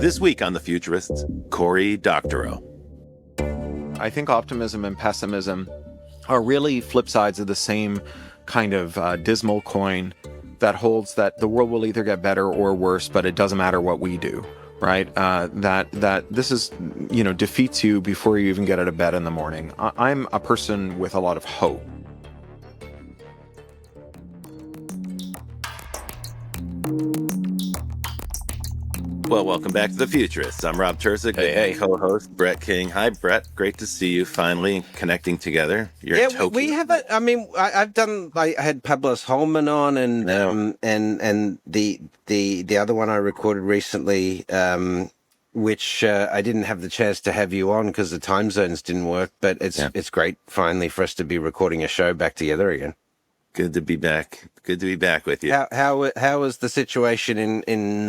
This week on The Futurists, Cory Doctorow. I think optimism and pessimism are really flip sides of the same kind of dismal coin that holds that the world will either get better or worse, but it doesn't matter what we do, right? That this is, defeats you before you even get out of bed in the morning. I'm a person with a lot of hope. Well, welcome back to The Futurists. I'm Rob Terzic, Hey. co-host Brett King. Hi, Brett. Great to see you finally connecting together. You're in Tokyo. We have it. I mean, I had Pablos Holman on, and the other one I recorded recently, which I didn't have the chance to have you on because the time zones didn't work. But it's great finally for us to be recording a show back together again. Good to be back. Good to be back with you. How is the situation in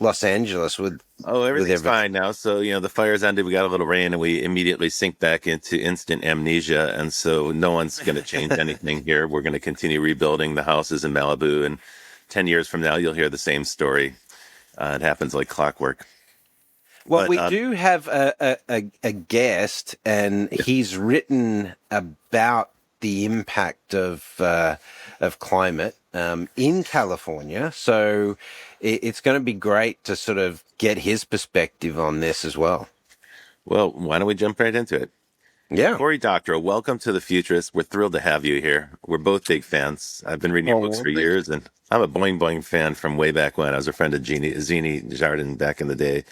Los Angeles with? Oh, everything's fine now. So, the fire's ended. We got a little rain and we immediately sink back into instant amnesia. And so no one's going to change anything here. We're going to continue rebuilding the houses in Malibu. And 10 years from now, you'll hear the same story. It happens like clockwork. Well, we do have a guest, and he's written about the impact of climate in California. So it's going to be great to sort of get his perspective on this as well. Well, why don't we jump right into it? Yeah. Cory Doctorow, welcome to The Futurists. We're thrilled to have you here. We're both big fans. I've been reading your books for years, and I'm a Boing Boing fan from way back when. I was a friend of Zini Jardin back in the day.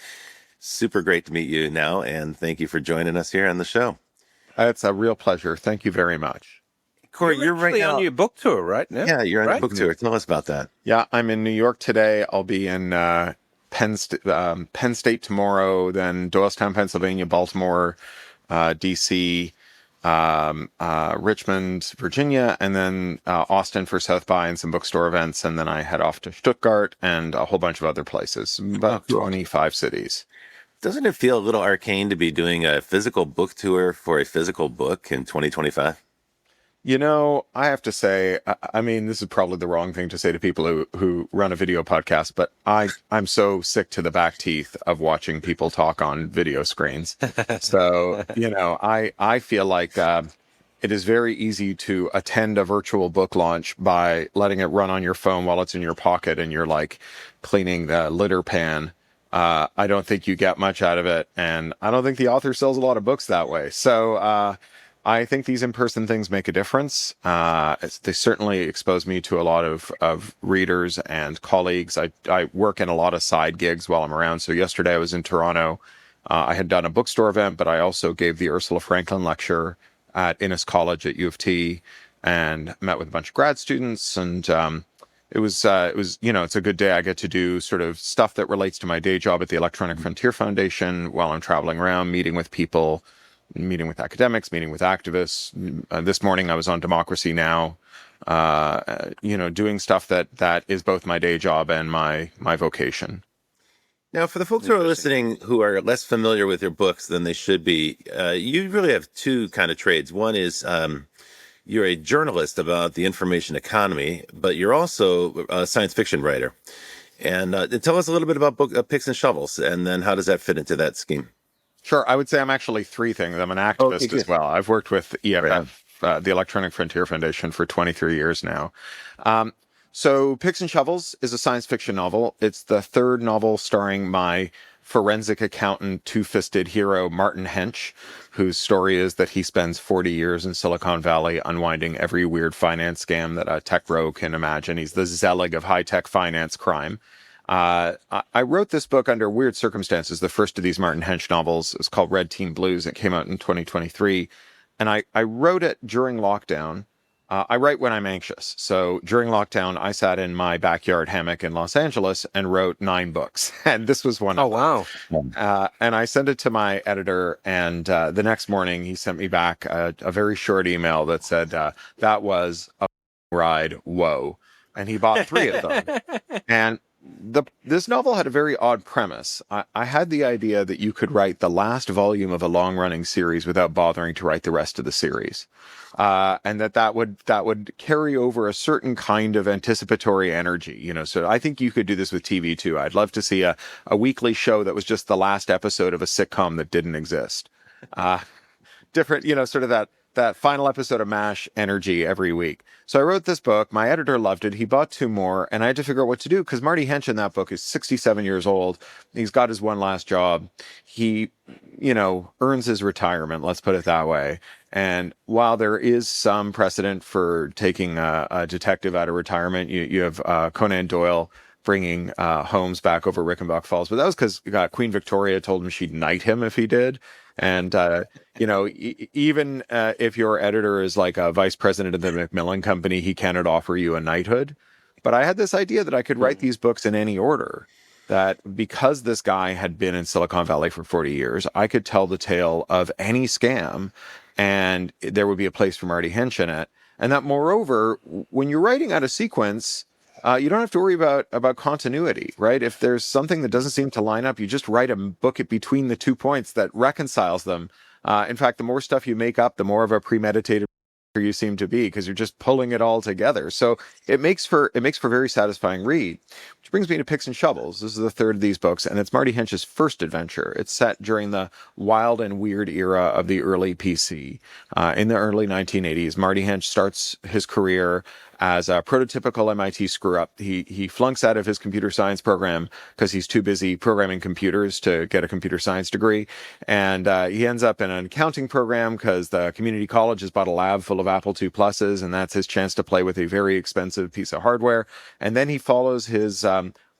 Super great to meet you now, and thank you for joining us here on the show. It's a real pleasure. Thank you very much. Cory, you're right now on your book tour, right? Now? Yeah, you're on the book tour. Tell us about that. Yeah, I'm in New York today. I'll be in Penn State tomorrow, then Doylestown, Pennsylvania, Baltimore, D.C., Richmond, Virginia, and then Austin for South by and some bookstore events. And then I head off to Stuttgart and a whole bunch of other places, about 25 cities. Doesn't it feel a little arcane to be doing a physical book tour for a physical book in 2025? I have to say, I mean, this is probably the wrong thing to say to people who run a video podcast, but I'm so sick to the back teeth of watching people talk on video screens. So, I feel like it is very easy to attend a virtual book launch by letting it run on your phone while it's in your pocket and you're like cleaning the litter pan. I don't think you get much out of it, and I don't think the author sells a lot of books that way. So, I think these in-person things make a difference. They certainly expose me to a lot of readers and colleagues. I work in a lot of side gigs while I'm around. So yesterday I was in Toronto. I had done a bookstore event, but I also gave the Ursula Franklin lecture at Innis College at U of T and met with a bunch of grad students. And it was it's a good day. I get to do sort of stuff that relates to my day job at the Electronic Frontier Foundation while I'm traveling around, meeting with people, meeting with academics, meeting with activists. This morning I was on Democracy Now!, doing stuff that is both my day job and my vocation. Now, for the folks who are listening who are less familiar with your books than they should be, you really have two kind of trades. One is you're a journalist about the information economy, but you're also a science fiction writer. And tell us a little bit about Picks and Shovels, and then how does that fit into that scheme? Sure. I would say I'm actually three things. I'm an activist as well. I've worked with EFF, the Electronic Frontier Foundation, for 23 years now. So Picks and Shovels is a science fiction novel. It's the third novel starring my forensic accountant, two-fisted hero, Martin Hench, whose story is that he spends 40 years in Silicon Valley unwinding every weird finance scam that a tech rogue can imagine. He's the Zelig of high-tech finance crime. I wrote this book under weird circumstances. The first of these Martin Hench novels is called Red Team Blues. It came out in 2023. And I wrote it during lockdown. I write when I'm anxious. So during lockdown, I sat in my backyard hammock in Los Angeles and wrote 9 books. And this was one of them. Wow. And I sent it to my editor. And the next morning, he sent me back a very short email that said, that was a ride. Whoa. And he bought 3 of them. And this novel had a very odd premise. I had the idea that you could write the last volume of a long-running series without bothering to write the rest of the series, and that would carry over a certain kind of anticipatory energy. So I think you could do this with TV too. I'd love to see a weekly show that was just the last episode of a sitcom that didn't exist. Different, sort of that final episode of MASH energy every week. So I wrote this book. My editor loved it. He bought 2 more, and I had to figure out what to do because Marty Hench in that book is 67 years old. He's got his one last job. He, earns his retirement, let's put it that way. And while there is some precedent for taking a detective out of retirement, you have Conan Doyle bringing Holmes back over Rickenbach Falls, but that was because Queen Victoria told him she'd knight him if he did. And, even if your editor is like a vice president of the Macmillan Company, he cannot offer you a knighthood. But I had this idea that I could write these books in any order, that because this guy had been in Silicon Valley for 40 years, I could tell the tale of any scam and there would be a place for Marty Hench in it. And that moreover, when you're writing out a sequence, you don't have to worry about continuity, right? If there's something that doesn't seem to line up, you just write a book between the 2 points that reconciles them. In fact, the more stuff you make up, the more of a premeditated you seem to be, because you're just pulling it all together. So it makes for very satisfying read. Which brings me to Picks and Shovels. This is the 3rd of these books, and it's Marty Hench's first adventure. It's set during the wild and weird era of the early PC. In the early 1980s, Marty Hench starts his career as a prototypical MIT screw-up. He flunks out of his computer science program because he's too busy programming computers to get a computer science degree. And he ends up in an accounting program because the community college has bought a lab full of Apple II Pluses, and that's his chance to play with a very expensive piece of hardware. And then he follows his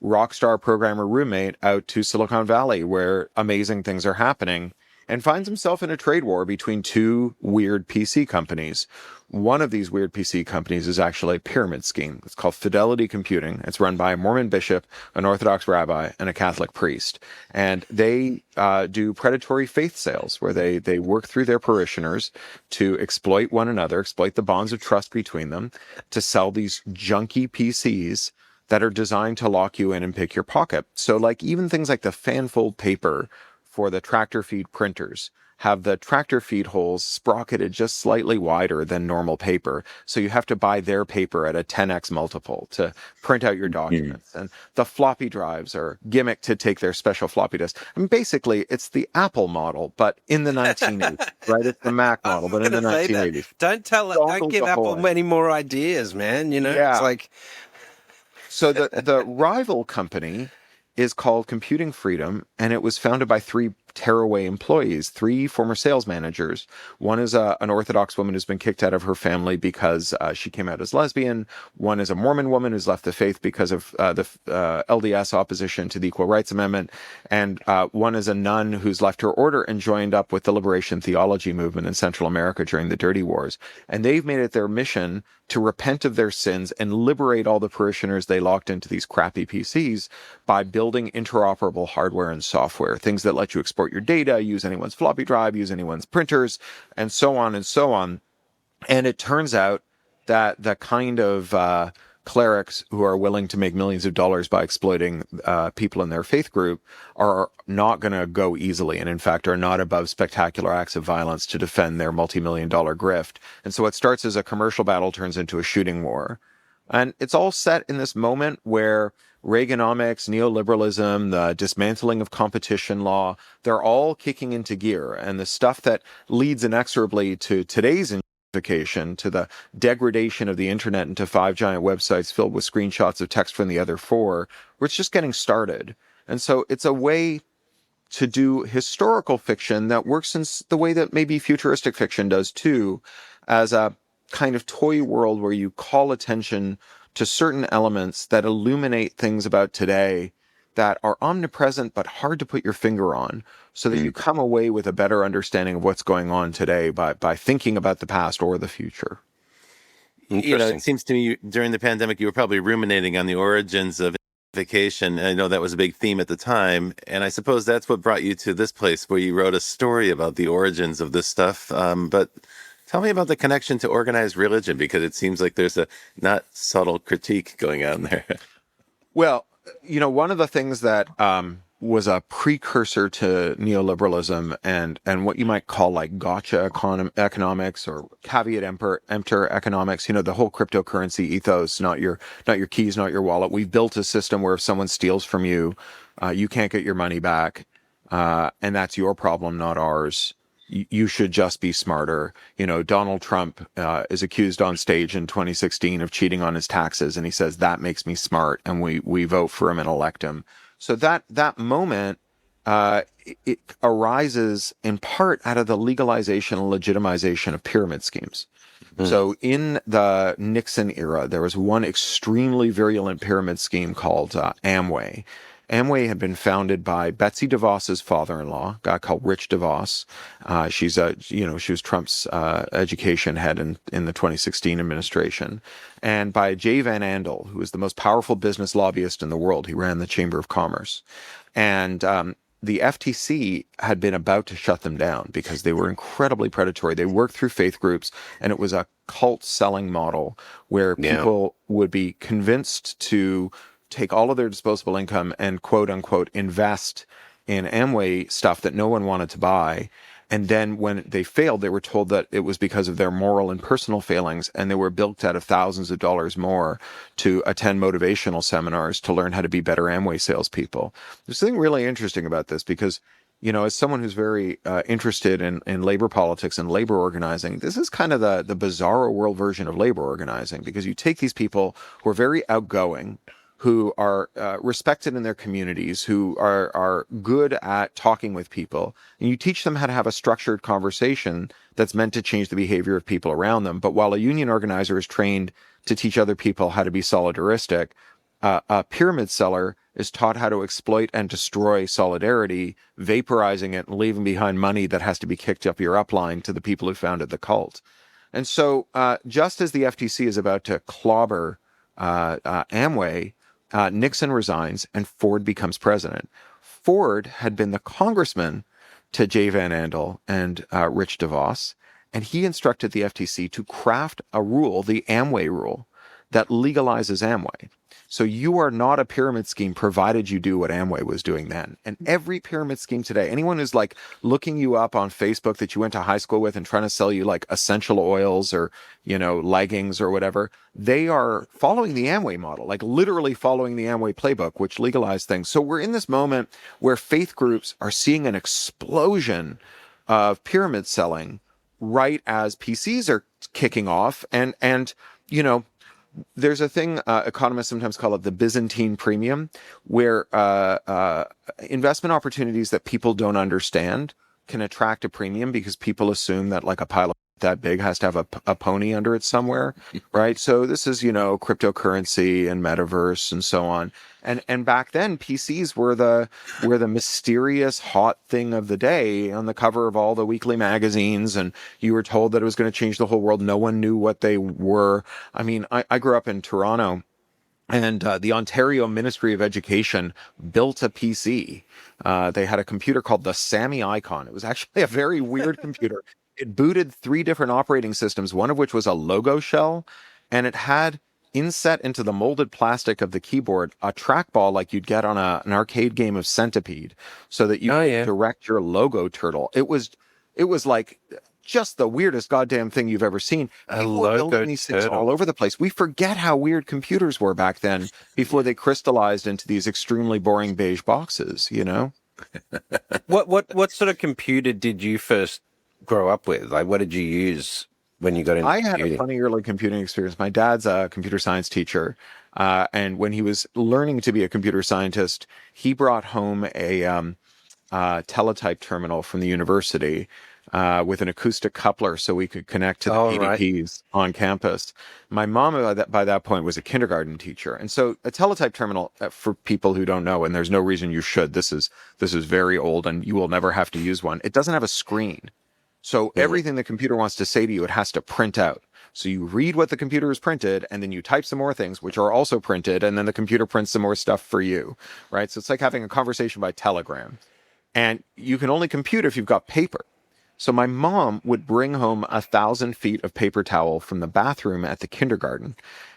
rock star programmer roommate out to Silicon Valley, where amazing things are happening, and finds himself in a trade war between 2 weird PC companies. One of these weird PC companies is actually a pyramid scheme. It's called Fidelity Computing. It's run by a Mormon bishop, an Orthodox rabbi, and a Catholic priest. And they do predatory faith sales, where they work through their parishioners to exploit one another, exploit the bonds of trust between them, to sell these junky PCs that are designed to lock you in and pick your pocket. So like even things like the fanfold paper for the tractor feed printers have the tractor feed holes sprocketed just slightly wider than normal paper. So you have to buy their paper at a 10x multiple to print out your documents. And the floppy drives are gimmicked to take their special floppy disk. I mean, basically, it's the Apple model, but in the 1980s, right? It's the Mac model, but in the 1980s. Don't give Apple many more ideas, man. Yeah. It's like... So the rival company is called Computing Freedom, and it was founded by 3 tearaway employees, 3 former sales managers. One is an Orthodox woman who's been kicked out of her family because she came out as lesbian. One is a Mormon woman who's left the faith because of the LDS opposition to the Equal Rights Amendment. And one is a nun who's left her order and joined up with the liberation theology movement in Central America during the Dirty Wars. And they've made it their mission to repent of their sins and liberate all the parishioners they locked into these crappy PCs by building interoperable hardware and software, things that let you export your data, use anyone's floppy drive, use anyone's printers, and so on and so on. And it turns out that the kind of clerics who are willing to make millions of dollars by exploiting people in their faith group are not going to go easily, and in fact are not above spectacular acts of violence to defend their multi-million-dollar grift. And so what starts as a commercial battle turns into a shooting war. And it's all set in this moment where Reaganomics, neoliberalism, the dismantling of competition law, they're all kicking into gear. And the stuff that leads inexorably to today's to the degradation of the internet into 5 giant websites filled with screenshots of text from the other 4, where it's just getting started. And so it's a way to do historical fiction that works in the way that maybe futuristic fiction does too, as a kind of toy world where you call attention to certain elements that illuminate things about today that are omnipresent but hard to put your finger on, so that you come away with a better understanding of what's going on today by thinking about the past or the future. It seems to me during the pandemic, you were probably ruminating on the origins of vacation. I know that was a big theme at the time, and I suppose that's what brought you to this place where you wrote a story about the origins of this stuff. But tell me about the connection to organized religion, because it seems like there's a not subtle critique going on there. Well, one of the things that was a precursor to neoliberalism and what you might call like gotcha economics or caveat emptor economics, the whole cryptocurrency ethos, not your keys, not your wallet. We've built a system where if someone steals from you, you can't get your money back. And that's your problem, not ours. You should just be smarter. Donald Trump is accused on stage in 2016 of cheating on his taxes, and he says that makes me smart, and we vote for him and elect him. So that moment, it arises in part out of the legalization and legitimization of pyramid schemes. So in the Nixon era, there was one extremely virulent pyramid scheme called Amway. Amway had been founded by Betsy DeVos's father-in-law, a guy called Rich DeVos. She was Trump's education head in the 2016 administration, and by Jay Van Andel, who was the most powerful business lobbyist in the world. He ran the Chamber of Commerce, and the FTC had been about to shut them down because they were incredibly predatory. They worked through faith groups, and it was a cult selling model where people would be convinced to take all of their disposable income and quote unquote invest in Amway stuff that no one wanted to buy. And then when they failed, they were told that it was because of their moral and personal failings, and they were bilked out of thousands of dollars more to attend motivational seminars to learn how to be better Amway salespeople. There's something really interesting about this because, as someone who's very interested in labor politics and labor organizing, this is kind of the bizarro world version of labor organizing, because you take these people who are very outgoing, who are respected in their communities, who are good at talking with people, and you teach them how to have a structured conversation that's meant to change the behavior of people around them. But while a union organizer is trained to teach other people how to be solidaristic, a pyramid seller is taught how to exploit and destroy solidarity, vaporizing it and leaving behind money that has to be kicked up your upline to the people who founded the cult. And so just as the FTC is about to clobber Amway, Nixon resigns and Ford becomes president. Ford had been the congressman to Jay Van Andel and Rich DeVos, and he instructed the FTC to craft a rule, the Amway rule, that legalizes Amway. So you are not a pyramid scheme provided you do what Amway was doing then. And every pyramid scheme today, anyone who's like looking you up on Facebook that you went to high school with and trying to sell you like essential oils or, leggings or whatever, they are following the Amway model, like literally following the Amway playbook, which legalized things. So we're in this moment where faith groups are seeing an explosion of pyramid selling right as PCs are kicking off. And there's a thing economists sometimes call it the Byzantine premium, where investment opportunities that people don't understand can attract a premium because people assume that like a pile that big has to have a pony under it somewhere, right? So this is, cryptocurrency and metaverse and so on. And back then PCs were the mysterious hot thing of the day on the cover of all the weekly magazines, and you were told that it was going to change the whole world. No one knew what they were. I mean, I grew up in Toronto, and the Ontario Ministry of Education built a PC. They had a computer called the Sammy Icon. It was actually a very weird computer. It booted 3 different operating systems, one of which was a logo shell, and it had inset into the molded plastic of the keyboard a trackball like you'd get on an arcade game of Centipede, so that you could direct your logo turtle. It was like just the weirdest goddamn thing you've ever seen. People were building these things all over the place. We forget how weird computers were back then before they crystallized into these extremely boring beige boxes, What sort of computer did you first grow up with? Like, what did you use when you got into computing? I had computing? a funny early computing experience. My dad's a computer science teacher, and when he was learning to be a computer scientist, he brought home a teletype terminal from the university with an acoustic coupler so we could connect to the PDPs on campus. My mom by that point was a kindergarten teacher. And so a teletype terminal, for people who don't know, and there's no reason you should, this is very old and you will never have to use one. It doesn't have a screen. So everything the computer wants to say to you, it has to print out. So you read what the computer has printed, and then you type some more things, which are also printed, and then the computer prints some more stuff for you, right? So it's like having a conversation by telegram. And you can only compute if you've got paper. So my mom would bring home 1,000 feet of paper towel from the bathroom at the kindergarten,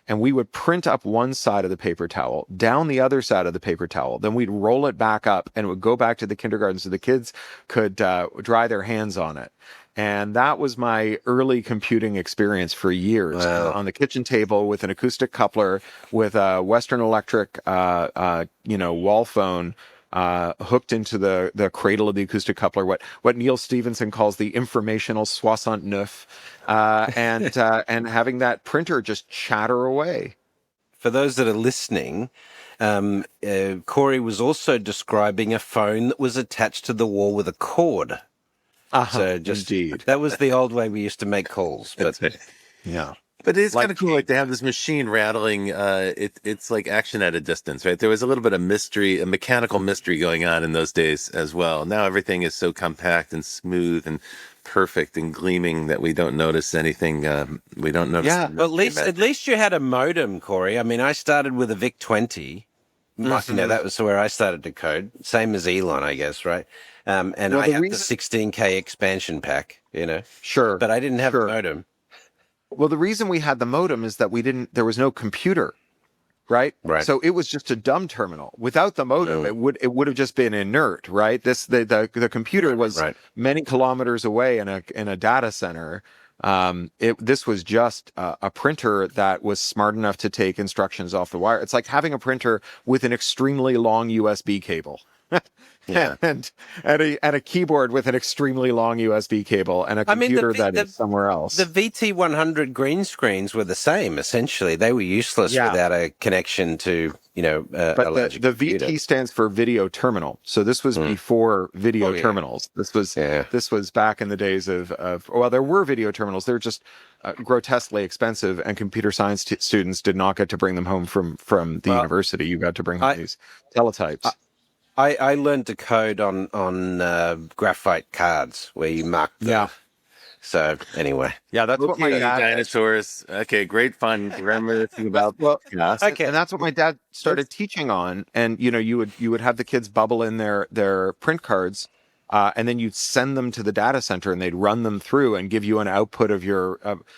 and we would print up one side of the paper towel, down the other side of the paper towel. Then we'd roll it back up, and it would go back to the kindergarten so the kids could dry their hands on it. And that was my early computing experience for years. Wow. On the kitchen table with an acoustic coupler, with a Western Electric, wall phone, hooked into the cradle of the acoustic coupler, what Neil Stevenson calls the informational 69, and having that printer just chatter away. For those that are listening, Cory was also describing a phone that was attached to the wall with a cord. So indeed. That was the old way we used to make calls. But Yeah. But it's kind of cool, like, to have this machine rattling. It's like action at a distance, right? There was a little bit of mystery, a mechanical mystery going on in those days as well. Now everything is so compact and smooth and perfect and gleaming that we don't notice anything. We don't notice. Yeah, well, at least you had a modem, Cory. I mean, I started with a VIC-20. That was where I started to code. Same as Elon, I guess, right? And I had the 16K expansion pack, Sure. But I didn't have a modem. Well, the reason we had the modem is that there was no computer, right? Right. So it was just a dumb terminal. Without the modem, it would have just been inert, right? The computer was many kilometers away in a data center. This was just a printer that was smart enough to take instructions off the wire. It's like having a printer with an extremely long USB cable. Yeah. and a keyboard with an extremely long USB cable and a computer that is somewhere else. The VT100 green screens were the same, essentially. They were useless without a connection to, but the VT stands for video terminal. So this was before video terminals. This was back in the days of there were video terminals. They're just grotesquely expensive, and computer science students did not get to bring them home from the university. You got to bring home these teletypes. I learned to code on graphite cards where you mark them. Yeah. So anyway. Yeah, that's what my dad... Dinosaurs. Okay, great fun. Remember the thing about... Okay. And that's what my dad started teaching on. And, you would have the kids bubble in their print cards, and then you'd send them to the data center, and they'd run them through and give you an output of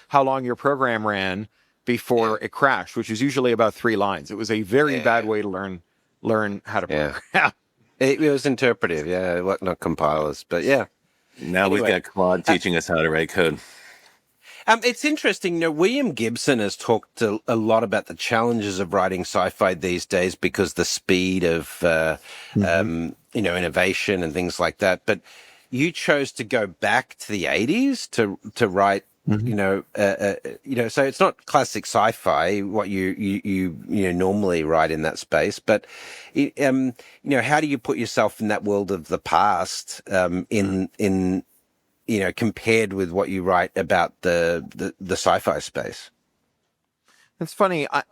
how long your program ran before it crashed, which is usually about 3 lines. It was a very bad way to learn how to program. It was interpretive, not compilers, but Now we've got Claude teaching us how to write code. It's interesting. William Gibson has talked a lot about the challenges of writing sci-fi these days because the speed of innovation and things like that. But you chose to go back to the 80s to write. So it's not classic sci-fi what you normally write in that space, but how do you put yourself in that world of the past in compared with what you write about the sci-fi space? It's funny. I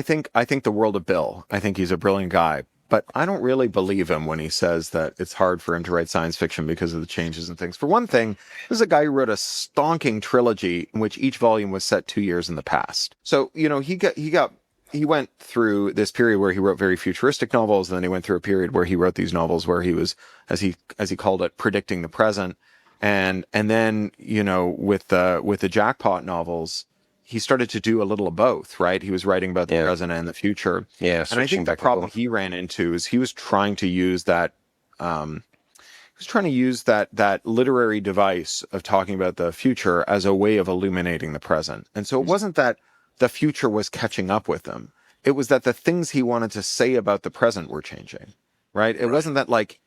think the world of Bill. I think he's a brilliant guy. But I don't really believe him when he says that it's hard for him to write science fiction because of the changes and things. For one thing, this is a guy who wrote a stonking trilogy in which each volume was set 2 years in the past. So, he went through this period where he wrote very futuristic novels, and then he went through a period where he wrote these novels where he was, as he called it, predicting the present. And then, with the jackpot novels, he started to do a little of both, right? He was writing about the present and the future. Yeah, and I think the problem he ran into is he was trying to use that literary device of talking about the future as a way of illuminating the present. And so it wasn't that the future was catching up with them. It was that the things he wanted to say about the present were changing, right? It wasn't that, like,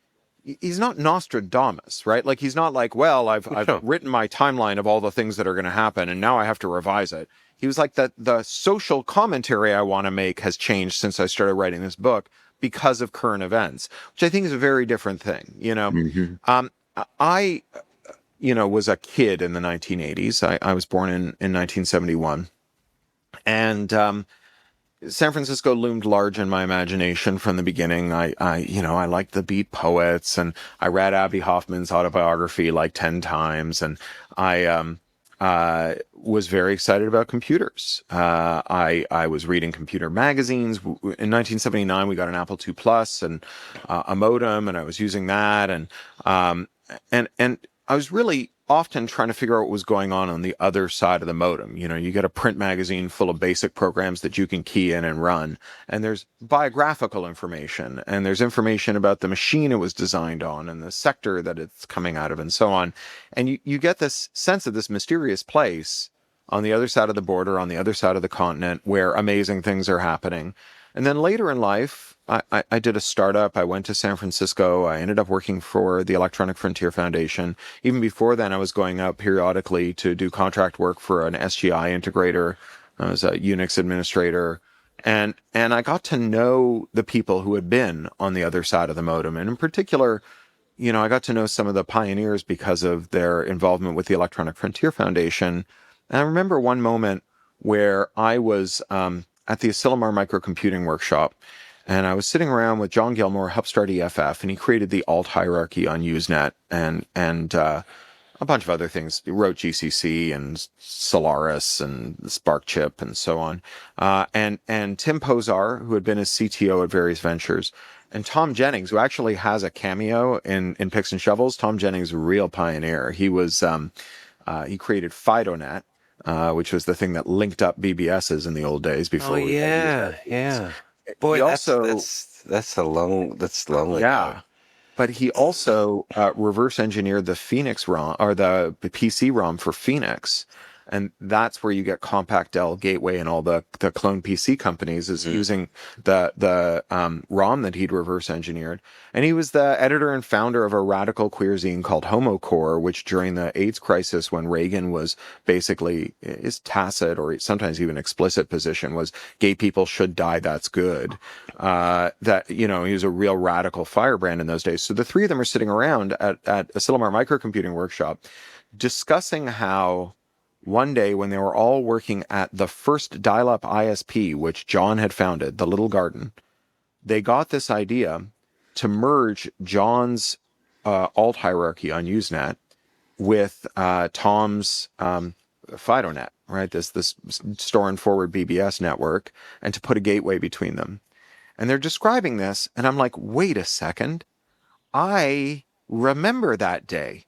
he's not Nostradamus, right? Like, he's not like, well, I've written my timeline of all the things that are going to happen, and now I have to revise it. He was like, the social commentary I want to make has changed since I started writing this book because of current events, which I think is a very different thing. I was a kid in the 1980s. I was born in 1971, and San Francisco loomed large in my imagination from the beginning. I liked the beat poets, and I read Abby Hoffman's autobiography like 10 times, and I was very excited about computers. I was reading computer magazines. In 1979, we got an Apple II Plus and a modem, and I was using that, and I was really often trying to figure out what was going on the other side of the modem. You get a print magazine full of basic programs that you can key in and run, and there's biographical information, and there's information about the machine it was designed on and the sector that it's coming out of, and so on. And you get this sense of this mysterious place on the other side of the border, on the other side of the continent, where amazing things are happening. And then later in life, I did a startup. I went to San Francisco. I ended up working for the Electronic Frontier Foundation. Even before then, I was going out periodically to do contract work for an SGI integrator. I was a Unix administrator. And I got to know the people who had been on the other side of the modem. And in particular, I got to know some of the pioneers because of their involvement with the Electronic Frontier Foundation. And I remember one moment where I was at the Asilomar microcomputing workshop, and I was sitting around with John Gilmore, Upstart EFF, and he created the alt hierarchy on Usenet and a bunch of other things. He wrote GCC and Solaris and SparkChip and so on. And Tim Posar, who had been his CTO at various ventures, and Tom Jennings, who actually has a cameo in Picks and Shovels. Tom Jennings, a real pioneer. He was he created FidoNet, which was the thing that linked up BBSs in the old days before. Oh yeah. Boy, that's long ago. Yeah, but he also reverse engineered the Phoenix ROM, or the PC ROM for Phoenix, and that's where you get Compact Dell, Gateway, and all the clone PC companies is using the ROM that he'd reverse engineered. And he was the editor and founder of a radical queer zine called HomoCore, which during the AIDS crisis, when Reagan was basically, his tacit or sometimes even explicit position was gay people should die, that's good. That, he was a real radical firebrand in those days. So the three of them are sitting around at Asilomar Microcomputing Workshop discussing how one day when they were all working at the first dial-up ISP, which John had founded, the Little Garden, they got this idea to merge John's alt hierarchy on Usenet with Tom's FidoNet, right? This store and forward BBS network, and to put a gateway between them. And they're describing this, and I'm like, wait a second. I remember that day,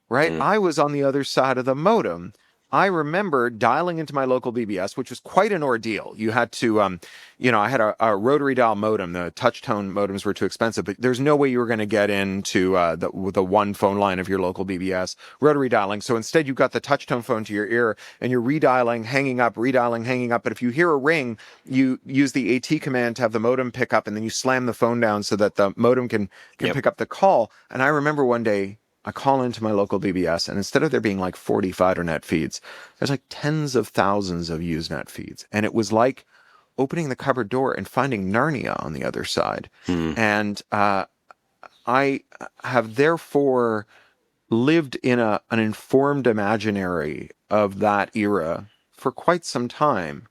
right? I was on the other side of the modem. I remember dialing into my local BBS, which was quite an ordeal. You had to, I had a rotary dial modem. The touch tone modems were too expensive, but there's no way you were going to get into the one phone line of your local BBS rotary dialing. So instead, you got the touch tone phone to your ear, and you're redialing, hanging up, redialing, hanging up. But if you hear a ring, you use the AT command to have the modem pick up, and then you slam the phone down so that the modem can pick up the call. And I remember one day, I call into my local BBS, and instead of there being like 40 FidoNet feeds, there's like tens of thousands of Usenet feeds. And it was like opening the cupboard door and finding Narnia on the other side. And I have therefore lived in an informed imaginary of that era for quite some time.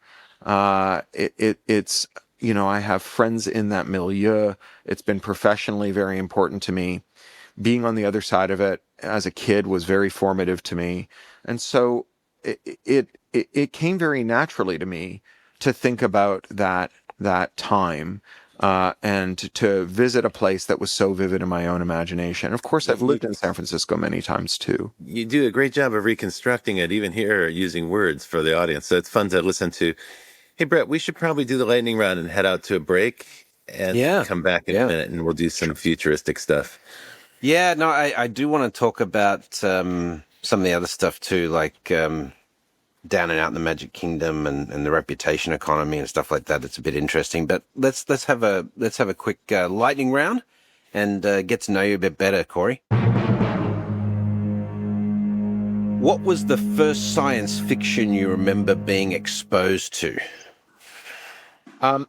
It's, I have friends in that milieu. It's been professionally very important to me. Being on the other side of it as a kid was very formative to me. And so it came very naturally to me to think about that time and to visit a place that was so vivid in my own imagination. Of course, I've lived in San Francisco many times too. You do a great job of reconstructing it, even here using words for the audience. So it's fun to listen to. Hey, Brett, we should probably do the lightning round and head out to a break and come back in a minute, and we'll do some futuristic stuff. Yeah, no, I do want to talk about some of the other stuff too, like down and out in the Magic Kingdom and the reputation economy and stuff like that. It's a bit interesting. But let's have a quick lightning round and get to know you a bit better, Cory. What was the first science fiction you remember being exposed to?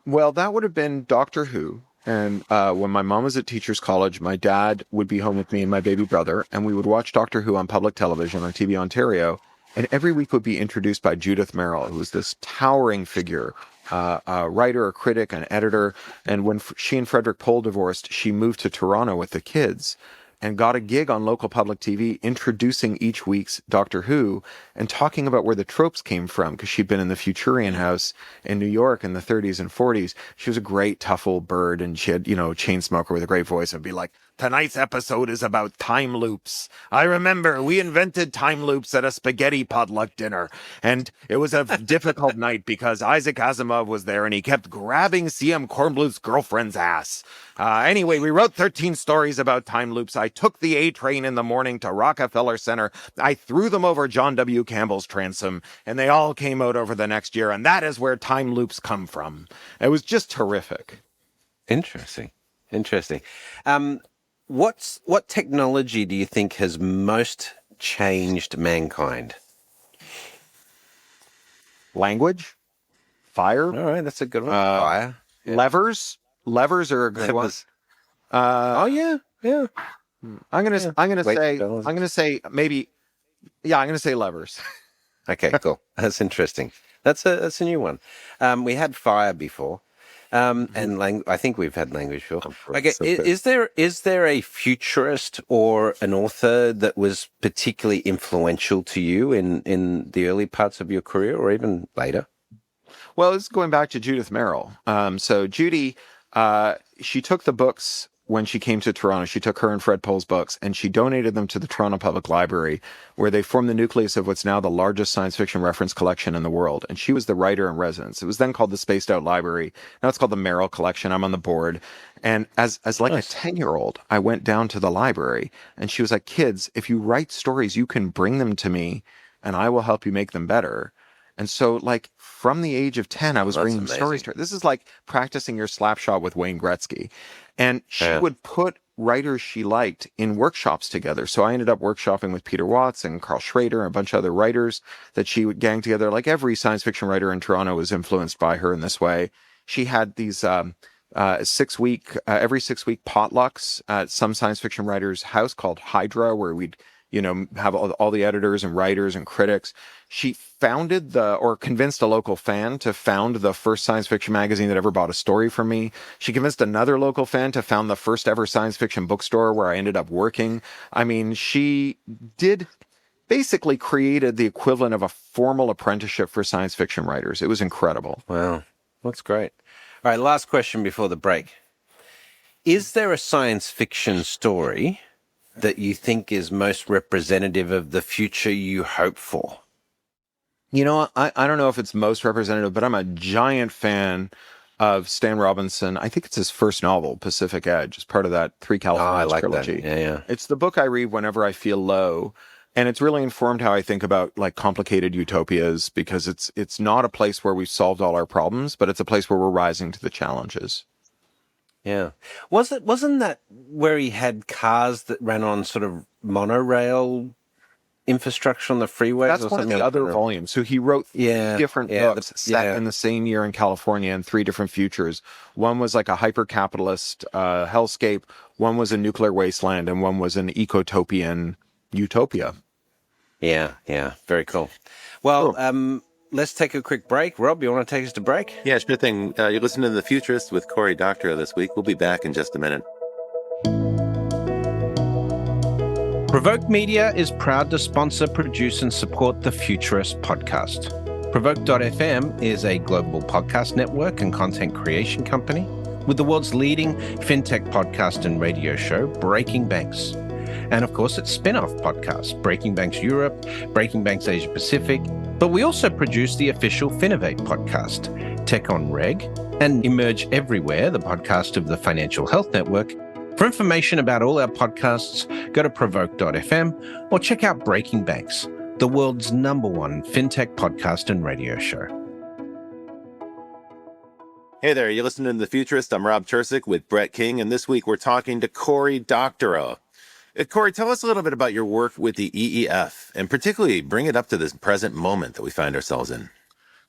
Well, that would have been Doctor Who. And when my mom was at Teachers College, my dad would be home with me and my baby brother, and we would watch Doctor Who on public television on TV Ontario. And every week would be introduced by Judith Merrill, who was this towering figure, a writer, a critic, an editor. And when she and Frederick Pohl divorced, she moved to Toronto with the kids. and got a gig on local public TV introducing each week's Doctor Who and talking about where the tropes came from, because she'd been in the Futurian house in New York in the 30s and 40s. She was a great, tough old bird, and she had, chain smoker with a great voice, and be like, tonight's episode is about time loops. I remember we invented time loops at a spaghetti potluck dinner, and it was a difficult night because Isaac Asimov was there and he kept grabbing C.M. Kornbluth's girlfriend's ass. Anyway, we wrote 13 stories about time loops. I took the A train in the morning to Rockefeller Center. I threw them over John W. Campbell's transom, and they all came out over the next year, and that is where time loops come from. It was just terrific. Interesting. What technology do you think has most changed mankind? Language, fire. All right, that's a good one. Fire. Yeah. Levers are a good one. Oh yeah. I'm gonna say levers. Okay, cool. That's interesting. That's a new one. We had fire before, and I think we've had language before. Okay, is there a futurist or an author that was particularly influential to you in the early parts of your career, or even later? Well, it's going back to Judith Merrill. So Judy, she took the books when she came to Toronto. She took her and Fred Pohl's books, and she donated them to the Toronto Public Library, where they formed the nucleus of what's now the largest science fiction reference collection in the world. And she was the writer in residence. It was then called the Spaced Out Library. Now it's called the Merrill Collection. I'm on the board. And as like nice. A 10-year-old, I went down to the library, and she was like, kids, if you write stories, you can bring them to me, and I will help you make them better. And so, like, from the age of 10, I was bringing stories to her. This is like practicing your slap shot with Wayne Gretzky. And she would put writers she liked in workshops together. So I ended up workshopping with Peter Watts and Carl Schrader and a bunch of other writers that she would gang together. Like every science fiction writer in Toronto was influenced by her in this way. She had these every 6 week potlucks at some science fiction writer's house called Hydra, where we'd have all the editors and writers and critics. She convinced a local fan to found the first science fiction magazine that ever bought a story from me. She convinced another local fan to found the first ever science fiction bookstore where I ended up working. I mean, she basically created the equivalent of a formal apprenticeship for science fiction writers. It was incredible. Wow, that's great. All right, last question before the break. Is there a science fiction story that you think is most representative of the future you hope for? I don't know if it's most representative, but I'm a giant fan of Stan Robinson. I think it's his first novel, Pacific Edge. It's part of that Three Californias trilogy. That. Yeah. It's the book I read whenever I feel low, and it's really informed how I think about like complicated utopias, because it's not a place where we've solved all our problems, but it's a place where we're rising to the challenges. Yeah. Wasn't that where he had cars that ran on sort of monorail infrastructure on the freeways? That's one of the other volumes. So he wrote different books set in the same year in California in 3 different futures. One was like a hyper-capitalist hellscape, one was a nuclear wasteland, and one was an ecotopian utopia. Yeah. Very cool. Well, let's take a quick break. Rob, you want to take us to break? Yeah, sure thing. You're listening to The Futurists with Cory Doctorow this week. We'll be back in just a minute. Provoke Media is proud to sponsor, produce, and support the Futurist podcast. Provoke.fm is a global podcast network and content creation company with the world's leading fintech podcast and radio show, Breaking Banks. And of course, its spin-off podcast, Breaking Banks Europe, Breaking Banks Asia Pacific. But we also produce the official Finovate podcast, Tech on Reg, and Emerge Everywhere, the podcast of the Financial Health Network. For information about all our podcasts, go to provoke.fm or check out Breaking Banks, the world's #1 fintech podcast and radio show. Hey there, you're listening to The Futurist. I'm Rob Chersick with Brett King, and this week we're talking to Cory Doctorow. Cory, tell us a little bit about your work with the EEF, and particularly bring it up to this present moment that we find ourselves in.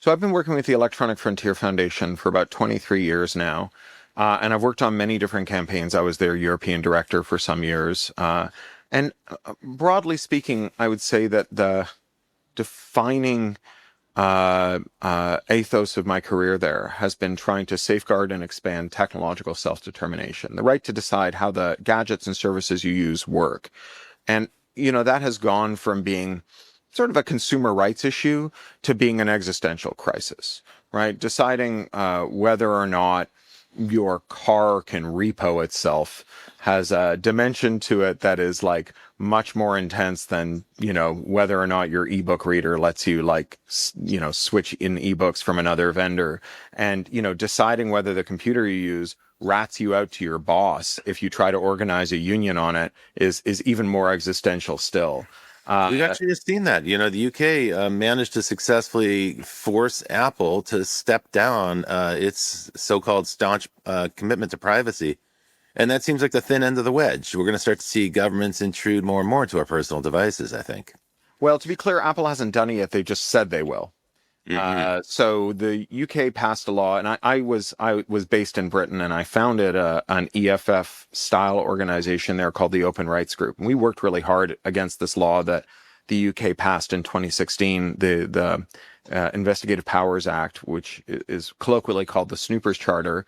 So I've been working with the Electronic Frontier Foundation for about 23 years now, and I've worked on many different campaigns. I was their European director for some years. And broadly speaking, I would say that the defining ethos of my career there has been trying to safeguard and expand technological self-determination, the right to decide how the gadgets and services you use work. And, that has gone from being sort of a consumer rights issue to being an existential crisis, right? Deciding whether or not your car can repo itself has a dimension to it that is like much more intense than, whether or not your ebook reader lets you switch in ebooks from another vendor. And, deciding whether the computer you use rats you out to your boss if you try to organize a union on it is even more existential still. We've actually just seen that. The UK managed to successfully force Apple to step down its so-called staunch commitment to privacy. And that seems like the thin end of the wedge. We're going to start to see governments intrude more and more into our personal devices, I think. Well, to be clear, Apple hasn't done it yet. They just said they will. So the UK passed a law, and I was based in Britain, and I founded an EFF style organization there called the Open Rights Group. And we worked really hard against this law that the UK passed in 2016, the Investigative Powers Act, which is colloquially called the Snoopers Charter,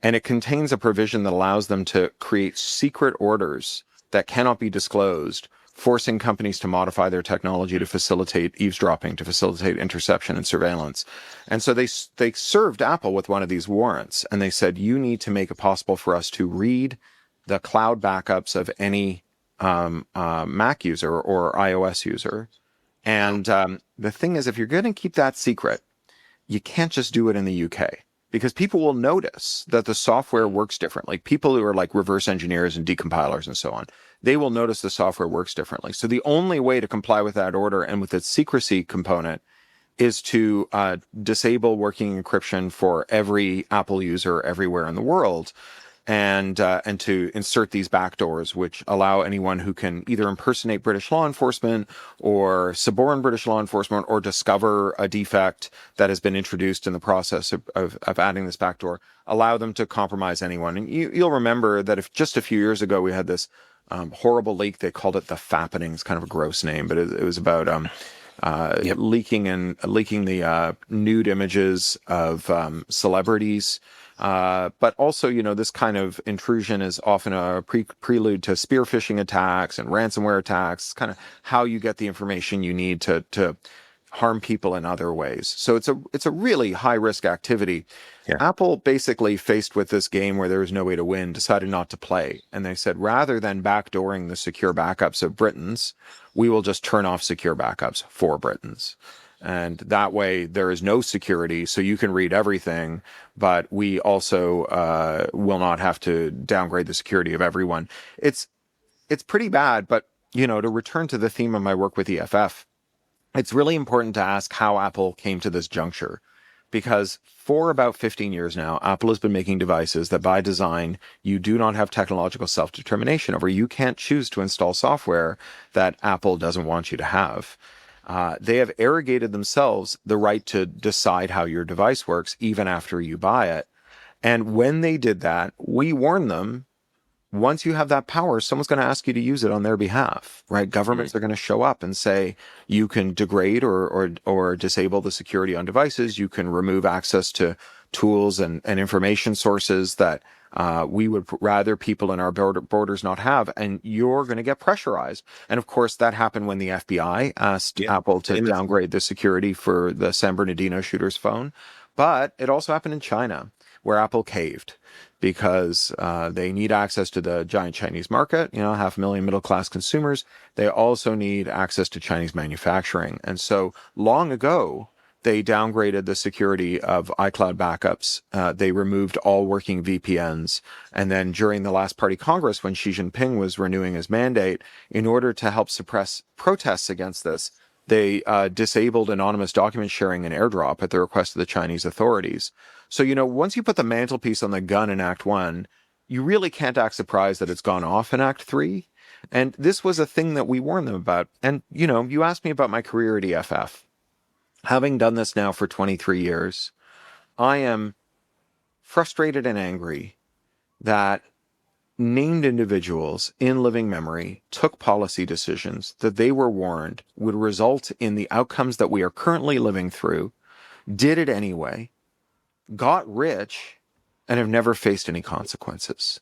and it contains a provision that allows them to create secret orders that cannot be disclosed, forcing companies to modify their technology to facilitate eavesdropping, to facilitate interception and surveillance. And so they served Apple with one of these warrants, and they said, you need to make it possible for us to read the cloud backups of any Mac user or iOS user. And the thing is, if you're going to keep that secret, you can't just do it in the UK, because people will notice that the software works differently. People who are like reverse engineers and decompilers and so on, they will notice the software works differently. So the only way to comply with that order and with its secrecy component is to disable working encryption for every Apple user everywhere in the world, and to insert these backdoors, which allow anyone who can either impersonate British law enforcement or suborn British law enforcement or discover a defect that has been introduced in the process of adding this backdoor, allow them to compromise anyone. And you'll remember that if just a few years ago we had this horrible leak, they called it the Fappening. It's kind of a gross name, but it was about leaking the nude images of celebrities. But also, this kind of intrusion is often a prelude to spear phishing attacks and ransomware attacks. It's kind of how you get the information you need to harm people in other ways. So it's a really high risk activity. Yeah. Apple, basically faced with this game where there was no way to win, decided not to play. And they said, rather than backdooring the secure backups of Britons, we will just turn off secure backups for Britons. And that way there is no security, so you can read everything, but we also will not have to downgrade the security of everyone. It's pretty bad, but to return to the theme of my work with EFF, it's really important to ask how Apple came to this juncture, because for about 15 years now, Apple has been making devices that by design, you do not have technological self-determination over. You can't choose to install software that Apple doesn't want you to have. They have arrogated themselves the right to decide how your device works, even after you buy it. And when they did that, we warned them, once you have that power, someone's going to ask you to use it on their behalf, right? Governments are going to show up and say, you can degrade or disable the security on devices. You can remove access to tools and information sources that we would rather people in our borders not have, and you're going to get pressurized. And of course, that happened when the FBI asked Apple to downgrade the security for the San Bernardino shooter's phone. But it also happened in China, where Apple caved because they need access to the giant Chinese market, 500,000 middle-class consumers. They also need access to Chinese manufacturing. And so long ago, they downgraded the security of iCloud backups. They removed all working VPNs. And then during the last party Congress, when Xi Jinping was renewing his mandate, in order to help suppress protests against this, they disabled anonymous document sharing and AirDrop at the request of the Chinese authorities. So, once you put the mantelpiece on the gun in Act 1, you really can't act surprised that it's gone off in Act 3. And this was a thing that we warned them about. And, you asked me about my career at EFF. Having done this now for 23 years, I am frustrated and angry that named individuals in living memory took policy decisions that they were warned would result in the outcomes that we are currently living through, did it anyway, got rich, and have never faced any consequences.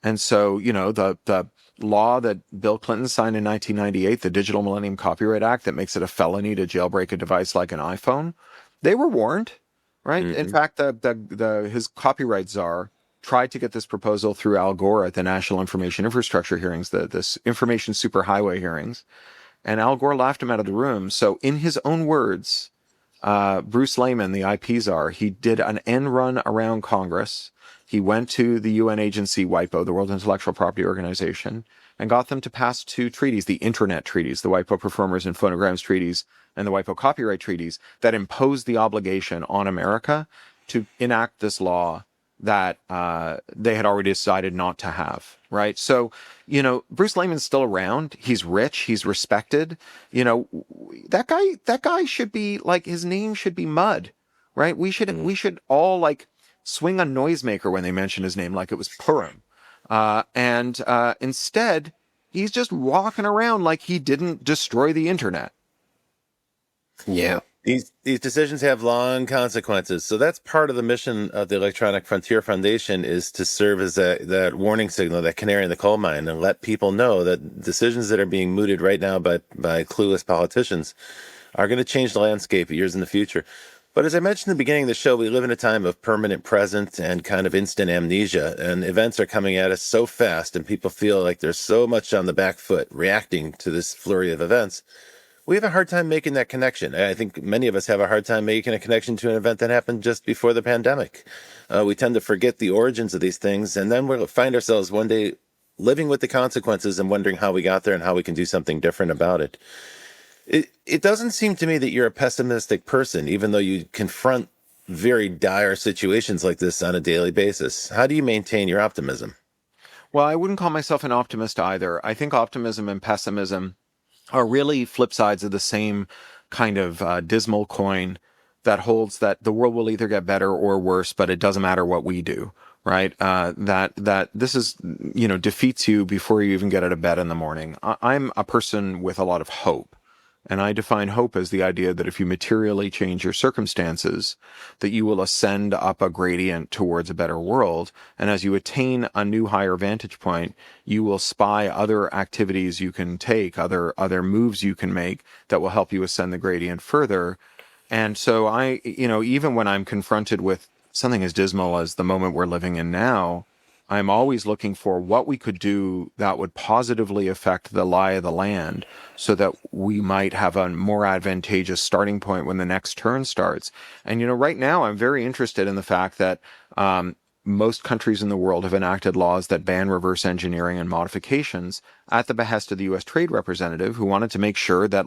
And so, the law that Bill Clinton signed in 1998, the Digital Millennium Copyright Act, that makes it a felony to jailbreak a device like an iPhone, they were warned, right? Mm-hmm. In fact, his copyright czar tried to get this proposal through Al Gore at the National Information Infrastructure hearings, this information superhighway hearings, and Al Gore laughed him out of the room. So in his own words, Bruce Lehman, the IP czar, he did an end run around Congress. He went to the UN agency WIPO, the World Intellectual Property Organization, and got them to pass two treaties, the Internet treaties, the WIPO Performers and Phonograms treaties, and the WIPO Copyright treaties, that imposed the obligation on America to enact this law that they had already decided not to have, right? So, Bruce Lehman's still around. He's rich. He's respected. That guy should be, like, his name should be Mud, right? We should all, like, swing a noisemaker when they mention his name like it was Purim. And instead, he's just walking around like he didn't destroy the internet. Yeah. These decisions have long consequences. So that's part of the mission of the Electronic Frontier Foundation, is to serve as that warning signal, that canary in the coal mine, and let people know that decisions that are being mooted right now by clueless politicians are going to change the landscape years in the future. But as I mentioned in the beginning of the show, we live in a time of permanent present and kind of instant amnesia, and events are coming at us so fast, and people feel like there's so much on the back foot reacting to this flurry of events. We have a hard time making that connection. I think many of us have a hard time making a connection to an event that happened just before the pandemic. We tend to forget the origins of these things, and then we'll find ourselves one day living with the consequences and wondering how we got there and how we can do something different about it. It doesn't seem to me that you're a pessimistic person, even though you confront very dire situations like this on a daily basis. How do you maintain your optimism? Well, I wouldn't call myself an optimist either. I think optimism and pessimism are really flip sides of the same kind of dismal coin that holds that the world will either get better or worse, but it doesn't matter what we do, right? That this is, defeats you before you even get out of bed in the morning. I'm a person with a lot of hope. And I define hope as the idea that if you materially change your circumstances, that you will ascend up a gradient towards a better world. And as you attain a new higher vantage point, you will spy other activities you can take, other moves you can make that will help you ascend the gradient further. And so I, even when I'm confronted with something as dismal as the moment we're living in now, I'm always looking for what we could do that would positively affect the lie of the land so that we might have a more advantageous starting point when the next turn starts. And, right now I'm very interested in the fact that most countries in the world have enacted laws that ban reverse engineering and modifications at the behest of the U.S. Trade Representative, who wanted to make sure that,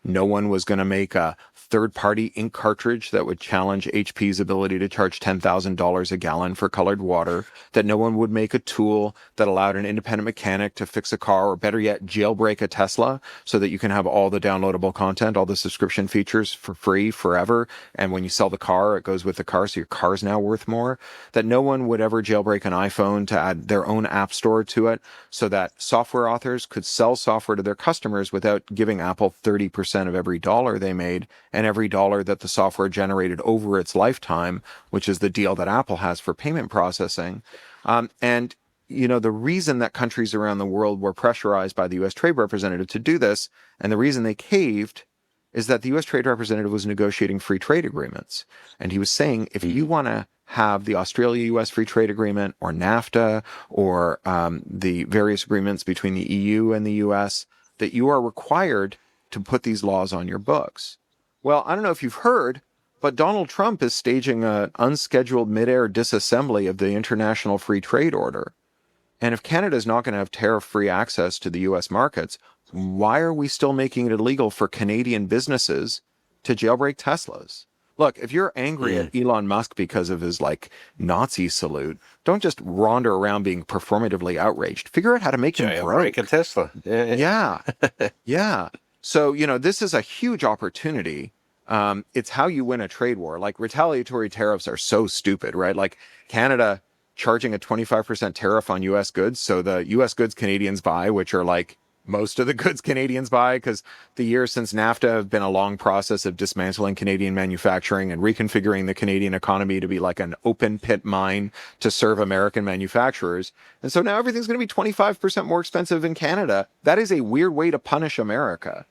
no one was going to make a third-party ink cartridge that would challenge HP's ability to charge $10,000 a gallon for colored water, that no one would make a tool that allowed an independent mechanic to fix a car, or better yet, jailbreak a Tesla so that you can have all the downloadable content, all the subscription features for free forever. And when you sell the car, it goes with the car, so your car's now worth more. That no one would ever jailbreak an iPhone to add their own app store to it, so that software authors could sell software to their customers without giving Apple 30% of every dollar they made and every dollar that the software generated over its lifetime, which is the deal that Apple has for payment processing. And the reason that countries around the world were pressurized by the U.S. Trade Representative to do this, and the reason they caved, is that the U.S. Trade Representative was negotiating free trade agreements. And he was saying, if you want to have the Australia-U.S. Free Trade Agreement, or NAFTA, or the various agreements between the EU and the U.S., that you are required to put these laws on your books. Well, I don't know if you've heard, but Donald Trump is staging an unscheduled mid-air disassembly of the International Free Trade Order. And if Canada is not going to have tariff-free access to the U.S. markets, why are we still making it illegal for Canadian businesses to jailbreak Teslas? Look, if you're angry at Elon Musk because of his Nazi salute, don't just wander around being performatively outraged. Figure out how to make him broke. Break a Tesla. Yeah. Yeah. So, this is a huge opportunity. It's how you win a trade war. Retaliatory tariffs are so stupid, right? Canada charging a 25% tariff on U.S. goods. So the U.S. goods Canadians buy, which are like most of the goods Canadians buy, because the years since NAFTA have been a long process of dismantling Canadian manufacturing and reconfiguring the Canadian economy to be like an open pit mine to serve American manufacturers. And so now everything's going to be 25% more expensive in Canada. That is a weird way to punish America.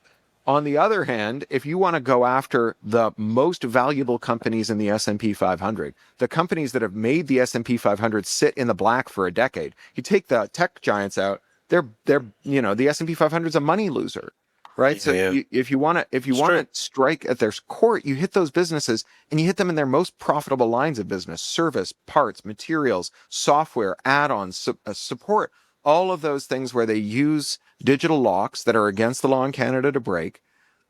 On the other hand, if you want to go after the most valuable companies in the S&P 500, the companies that have made the S&P 500 sit in the black for a decade, you take the tech giants out, they're the S&P 500 is a money loser, right? So if you want to strike at their core, you hit those businesses and you hit them in their most profitable lines of business: service, parts, materials, software, add-ons, support. All of those things where they use digital locks that are against the law in Canada to break,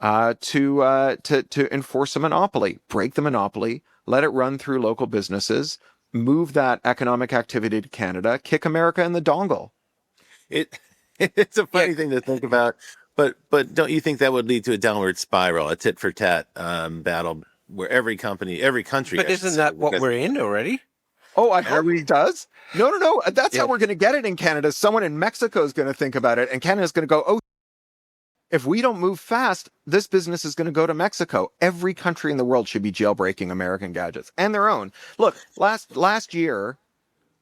to enforce a monopoly. Break the monopoly, let it run through local businesses, move that economic activity to Canada, kick America in the dongle. It's a funny thing to think about, but don't you think that would lead to a downward spiral, a tit for tat battle, where every country? But isn't that what we're in already? Oh, I hope he does. No. That's how we're going to get it in Canada. Someone in Mexico is going to think about it, and Canada's going to go, oh, if we don't move fast, this business is going to go to Mexico. Every country in the world should be jailbreaking American gadgets and their own. Look, last year,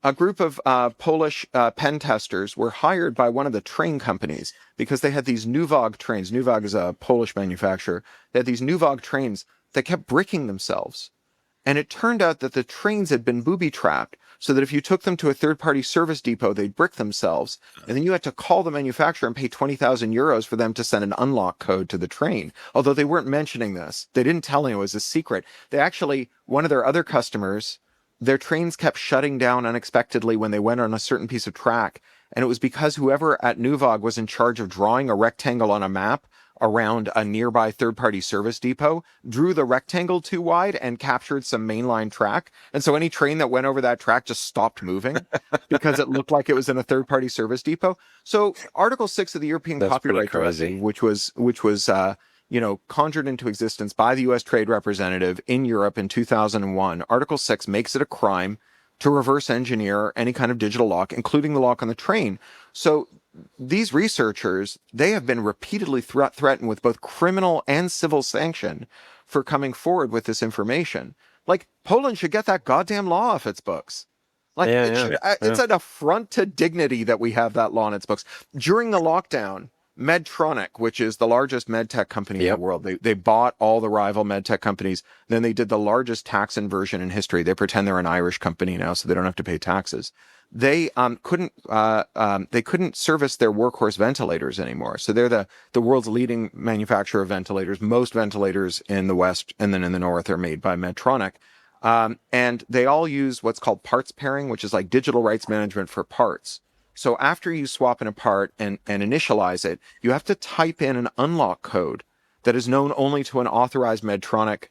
a group of Polish pen testers were hired by one of the train companies because they had these Nuvog trains. Nuvog is a Polish manufacturer. They had these Nuvog trains that kept bricking themselves. And it turned out that the trains had been booby-trapped, so that if you took them to a third-party service depot, they'd brick themselves. And then you had to call the manufacturer and pay 20,000 euros for them to send an unlock code to the train. Although they weren't mentioning this. They didn't tell anyone it was a secret. They actually, one of their other customers, their trains kept shutting down unexpectedly when they went on a certain piece of track. And it was because whoever at Nuvog was in charge of drawing a rectangle on a map around a nearby third-party service depot, drew the rectangle too wide and captured some mainline track. And so any train that went over that track just stopped moving because it looked like it was in a third-party service depot. So Article 6 of the European Copyright Directive, which was conjured into existence by the U.S. Trade Representative in Europe in 2001, Article 6 makes it a crime to reverse engineer any kind of digital lock, including the lock on the train. So these researchers, they have been repeatedly threatened with both criminal and civil sanction for coming forward with this information. Like, Poland should get that goddamn law off its books. Like, it's an affront to dignity that we have that law in its books. During the lockdown, Medtronic, which is the largest medtech company in the world, they bought all the rival medtech companies. Then they did the largest tax inversion in history. They pretend they're an Irish company now, so they don't have to pay taxes. They couldn't service their workhorse ventilators anymore. So they're the world's leading manufacturer of ventilators. Most ventilators in the West and then in the North are made by Medtronic. And they all use what's called parts pairing, which is like digital rights management for parts. So after you swap in a part and initialize it, you have to type in an unlock code that is known only to an authorized Medtronic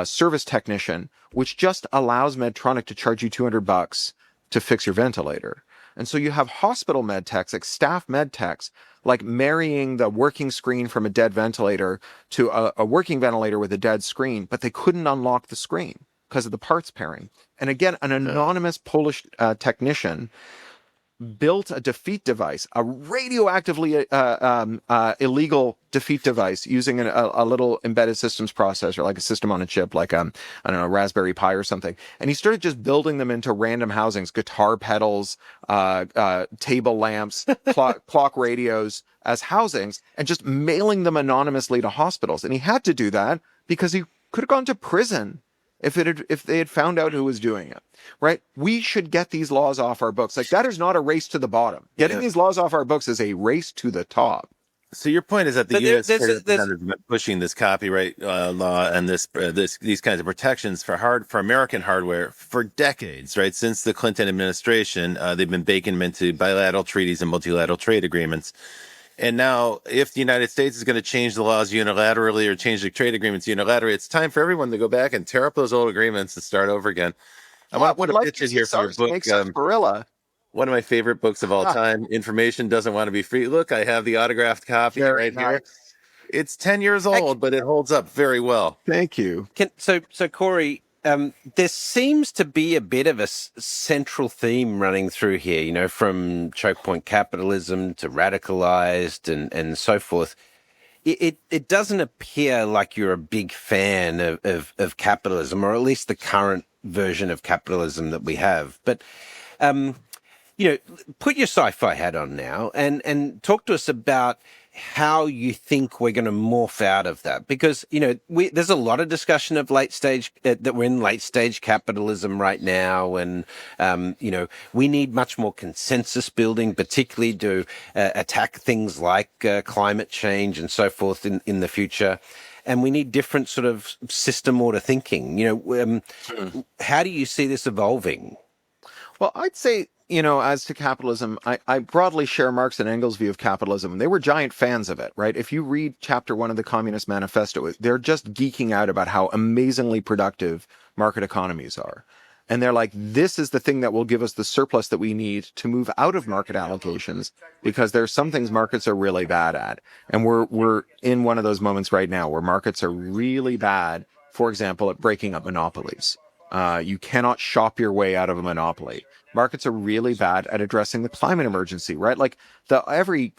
service technician, which just allows Medtronic to charge you $200 to fix your ventilator. And so you have hospital med techs, like staff med techs, like marrying the working screen from a dead ventilator to a working ventilator with a dead screen, but they couldn't unlock the screen because of the parts pairing. And again, an anonymous Polish technician built a defeat device, a radioactively illegal defeat device using a little embedded systems processor, like a system on a chip, like a Raspberry Pi or something. And he started just building them into random housings, guitar pedals, table lamps, clock radios as housings, and just mailing them anonymously to hospitals. And he had to do that because he could have gone to prison if they had found out who was doing it, right? We should get these laws off our books. Like, that is not a race to the bottom. Getting these laws off our books is a race to the top. So your point is that the U.S. has been pushing this copyright law and these kinds of protections for American hardware for decades, right? Since the Clinton administration, they've been baking them into bilateral treaties and multilateral trade agreements. And now, if the United States is going to change the laws unilaterally or change the trade agreements unilaterally, it's time for everyone to go back and tear up those old agreements and start over again. I want to pitch in here for your book. Gorilla. One of my favorite books of all time, Information Doesn't Want to Be Free. Look, I have the autographed copy here. It's 10 years old, but it holds up very well. Thank you. So Cory, there seems to be a bit of a central theme running through here, you know, from choke point capitalism to radicalized and so forth. It doesn't appear like you're a big fan of capitalism, or at least the current version of capitalism that we have. But you know, put your sci-fi hat on now and talk to us about how you think we're going to morph out of that. Because, you know, there's a lot of discussion of late stage, that we're in late stage capitalism right now. And, you know, we need much more consensus building, particularly to attack things like climate change and so forth in the future. And we need different sort of system order thinking. You know, how do you see this evolving? Well, I'd say, you know, as to capitalism, I broadly share Marx and Engels' view of capitalism. They were giant fans of it, right? If you read chapter 1 of the Communist Manifesto, they're just geeking out about how amazingly productive market economies are. And they're like, this is the thing that will give us the surplus that we need to move out of market allocations, because there's some things markets are really bad at. And we're in one of those moments right now where markets are really bad, for example, at breaking up monopolies. You cannot shop your way out of a monopoly. Markets are really bad at addressing the climate emergency, right? Like every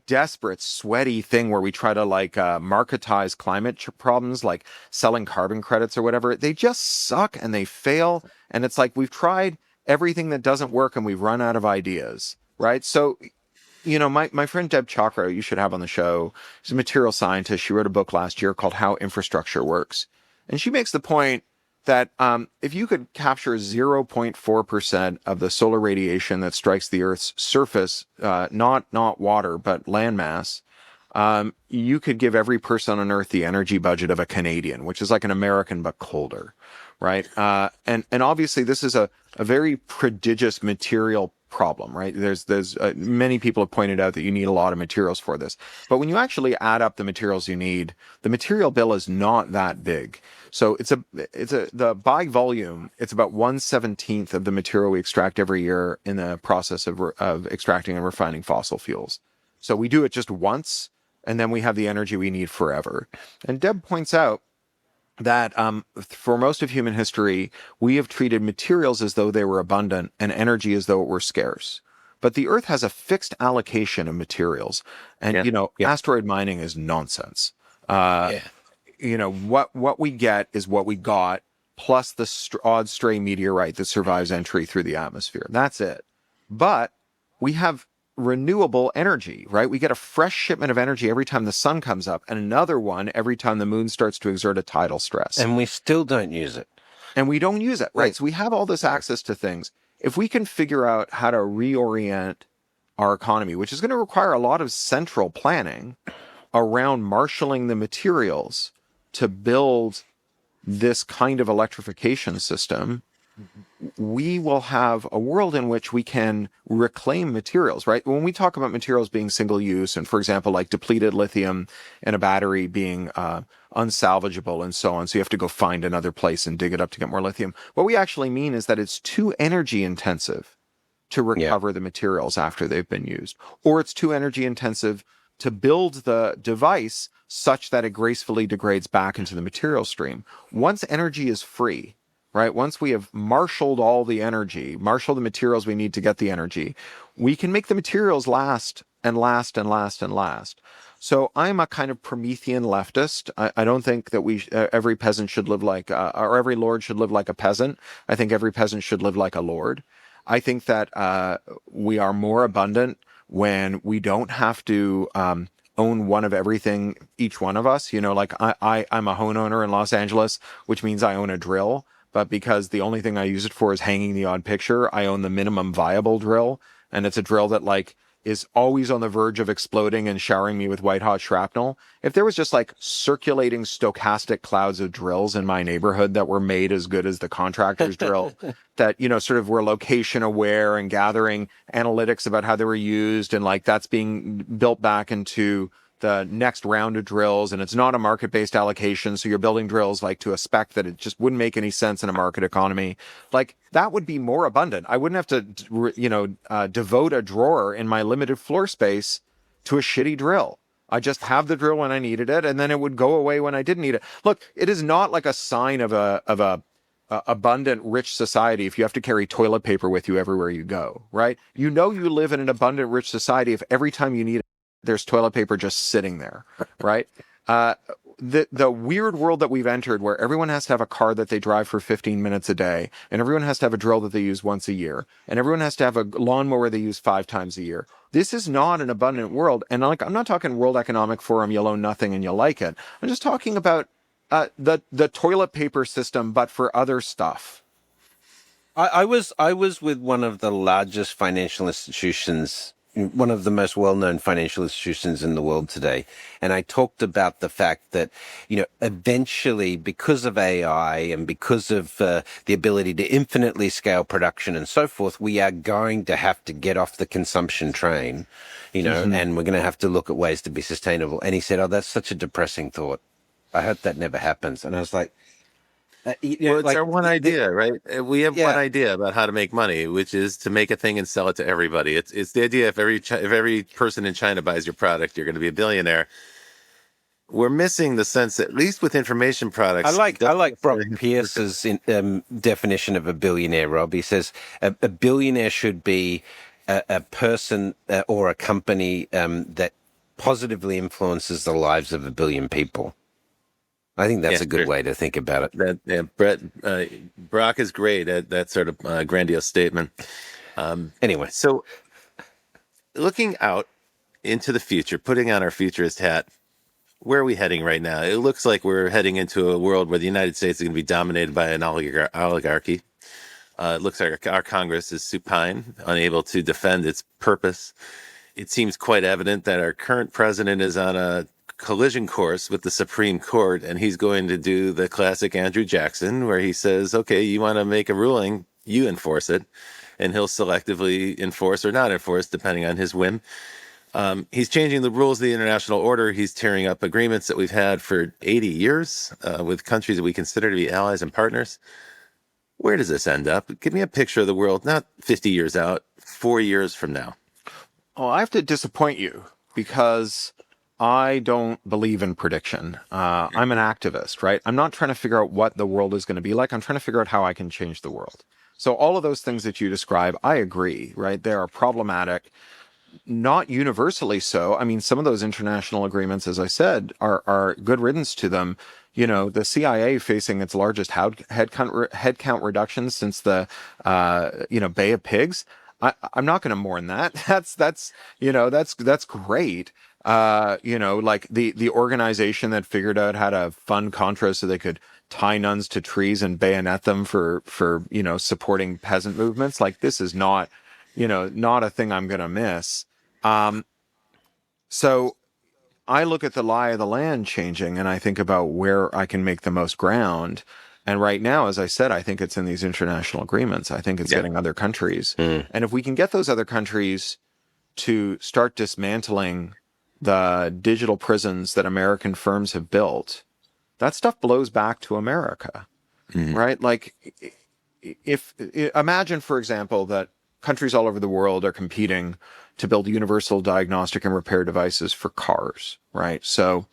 desperate, sweaty thing where we try to marketize climate problems, like selling carbon credits or whatever, they just suck and they fail. And it's like we've tried everything that doesn't work and we've run out of ideas, right? So, you know, my friend Deb Chakra, you should have on the show, she's a material scientist. She wrote a book last year called How Infrastructure Works. And she makes the point that if you could capture 0.4% of the solar radiation that strikes the Earth's surface, not water, but landmass, you could give every person on Earth the energy budget of a Canadian, which is like an American but colder, right? And obviously this is a very prodigious material problem, right? There's many people have pointed out that you need a lot of materials for this, but when you actually add up the materials you need, the material bill is not that big. So the by volume, it's about 1/17 of the material we extract every year in the process of extracting and refining fossil fuels. So we do it just once, and then we have the energy we need forever. And Deb points out that for most of human history, we have treated materials as though they were abundant and energy as though it were scarce. But the Earth has a fixed allocation of materials. And, asteroid mining is nonsense. You know, what we get is what we got, plus the odd stray meteorite that survives entry through the atmosphere. That's it. But we have renewable energy, right? We get a fresh shipment of energy every time the sun comes up, and another one every time the moon starts to exert a tidal stress. And we still don't use it. And we don't use it, right? So we have all this access to things. If we can figure out how to reorient our economy, which is going to require a lot of central planning around marshaling the materials to build this kind of electrification system, we will have a world in which we can reclaim materials, right? When we talk about materials being single use, and for example, like depleted lithium in a battery being unsalvageable and so on, so you have to go find another place and dig it up to get more lithium. What we actually mean is that it's too energy intensive to recover the materials after they've been used, or it's too energy intensive to build the device such that it gracefully degrades back into the material stream. Once energy is free, right? Once we have marshaled all the energy, marshaled the materials we need to get the energy, we can make the materials last and last and last and last. So I'm a kind of Promethean leftist. I don't think that every peasant should live like, or every lord should live like a peasant. I think every peasant should live like a lord. I think that we are more abundant when we don't have to own one of everything, each one of us. You know, like I'm a home owner in Los Angeles, which means I own a drill. But because the only thing I use it for is hanging the odd picture, I own the minimum viable drill. And it's a drill that is always on the verge of exploding and showering me with white hot shrapnel. If there was just circulating stochastic clouds of drills in my neighborhood that were made as good as the contractor's drill, that, sort of were location aware and gathering analytics about how they were used, and that's being built back into the next round of drills, and it's not a market-based allocation, so you're building drills to a spec that it just wouldn't make any sense in a market economy. That would be more abundant. I wouldn't have to, devote a drawer in my limited floor space to a shitty drill. I just have the drill when I needed it, and then it would go away when I didn't need it. Look, it is not like a sign of a abundant, rich society if you have to carry toilet paper with you everywhere you go, right? You live in an abundant, rich society if every time you need it, there's toilet paper just sitting there, right? The weird world that we've entered where everyone has to have a car that they drive for 15 minutes a day, and everyone has to have a drill that they use once a year, and everyone has to have a lawnmower they use 5 times a year. This is not an abundant world. And I'm not talking World Economic Forum, you'll own nothing and you'll like it. I'm just talking about the toilet paper system, but for other stuff. I was with one of the largest financial institutions, one of the most well-known financial institutions in the world today, and I talked about the fact that, eventually, because of AI and because of the ability to infinitely scale production and so forth, we are going to have to get off the consumption train, and we're going to have to look at ways to be sustainable. And he said, "Oh, that's such a depressing thought. I hope that never happens." And I was like, it's our one idea, right? We have one idea about how to make money, which is to make a thing and sell it to everybody. It's the idea if every person in China buys your product, you're going to be a billionaire. We're missing the sense, at least with information products. I like Brock Pierce's definition of a billionaire, Rob. He says a billionaire should be a person or a company that positively influences the lives of 1 billion people. I think that's a good way to think about it. Brock is great at that sort of grandiose statement. Anyway, so looking out into the future, putting on our futurist hat, where are we heading right now? It looks like we're heading into a world where the United States is going to be dominated by an oligarchy. It looks like our Congress is supine, unable to defend its purpose. It seems quite evident that our current president is on a collision course with the Supreme Court, and he's going to do the classic Andrew Jackson, where he says, okay, you want to make a ruling, you enforce it, and he'll selectively enforce or not enforce, depending on his whim. He's changing the rules of the international order. He's tearing up agreements that we've had for 80 years with countries that we consider to be allies and partners. Where does this end up? Give me a picture of the world, not 50 years out, 4 years from now. Oh, I have to disappoint you because I don't believe in prediction. I'm an activist, right? I'm not trying to figure out what the world is going to be like. I'm trying to figure out how I can change the world. So all of those things that you describe, I agree, right? They are problematic, not universally so. I mean, some of those international agreements, as I said, are good riddance to them. The CIA facing its largest headcount reduction since the, Bay of Pigs. I'm not going to mourn that. That's great. Like the organization that figured out how to fund Contra so they could tie nuns to trees and bayonet them for supporting peasant movements. Like, this is not a thing I'm going to miss. So I look at the lie of the land changing and I think about where I can make the most ground. And right now, as I said, I think it's in these international agreements. I think it's getting other countries. And if we can get those other countries to start dismantling the digital prisons that American firms have built, that stuff blows back to America, right? Like, imagine, for example, that countries all over the world are competing to build universal diagnostic and repair devices for cars, right? So,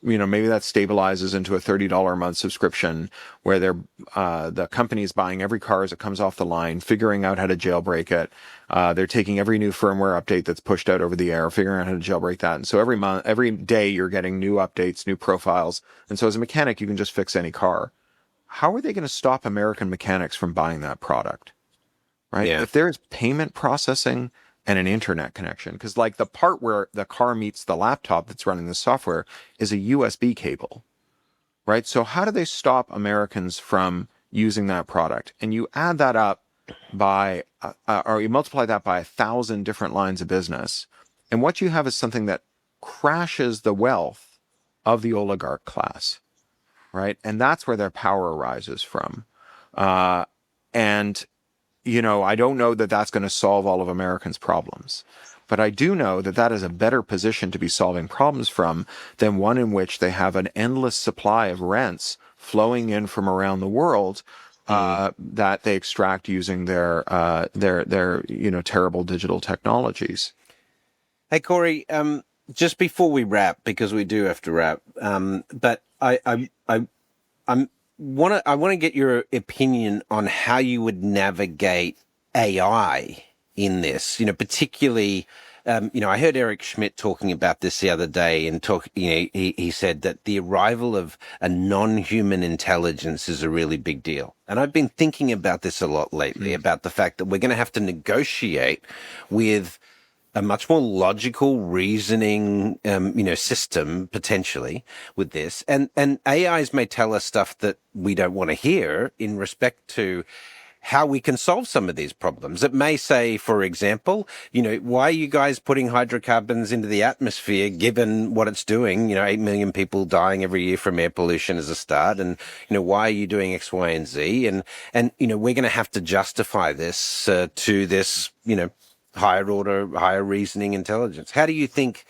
maybe that stabilizes into a $30 a month subscription where the company's buying every car as it comes off the line, figuring out how to jailbreak it. They're taking every new firmware update that's pushed out over the air, figuring out how to jailbreak that. And so every day you're getting new updates, new profiles. And so as a mechanic, you can just fix any car. How are they going to stop American mechanics from buying that product? Right? Yeah. If there's payment processing and an internet connection, because like the part where the car meets the laptop that's running the software is a USB cable, right? So how do they stop Americans from using that product? And you add that up by, or you multiply that by 1,000 different lines of business, and what you have is something that crashes the wealth of the oligarch class, right? And that's where their power arises from. I don't know that that's going to solve all of Americans' problems, but I do know that that is a better position to be solving problems from than one in which they have an endless supply of rents flowing in from around the world that they extract using their terrible digital technologies. Hey, Cory, just before we wrap, because we do have to wrap, but I'm I want to get your opinion on how you would navigate AI in this. Particularly, I heard Eric Schmidt talking about this the other day, and he said that the arrival of a non-human intelligence is a really big deal. And I've been thinking about this a lot lately, about the fact that we're going to have to negotiate with a much more logical reasoning, system potentially with this, and AIs may tell us stuff that we don't want to hear in respect to how we can solve some of these problems. It may say, for example, why are you guys putting hydrocarbons into the atmosphere given what it's doing? 8 million people dying every year from air pollution as a start. And, why are you doing X, Y, and Z? And we're going to have to justify this to this, higher order, higher reasoning intelligence. How do you think,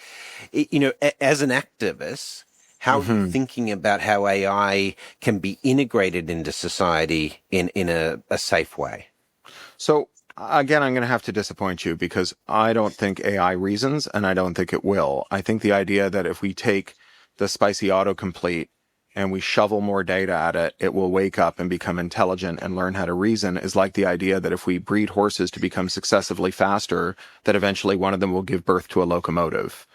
as an activist, how are you thinking about how AI can be integrated into society in a safe way? So again, I'm going to have to disappoint you because I don't think AI reasons, and I don't think it will. I think the idea that if we take the spicy autocomplete and we shovel more data at it, it will wake up and become intelligent and learn how to reason is like the idea that if we breed horses to become successively faster, that eventually one of them will give birth to a locomotive.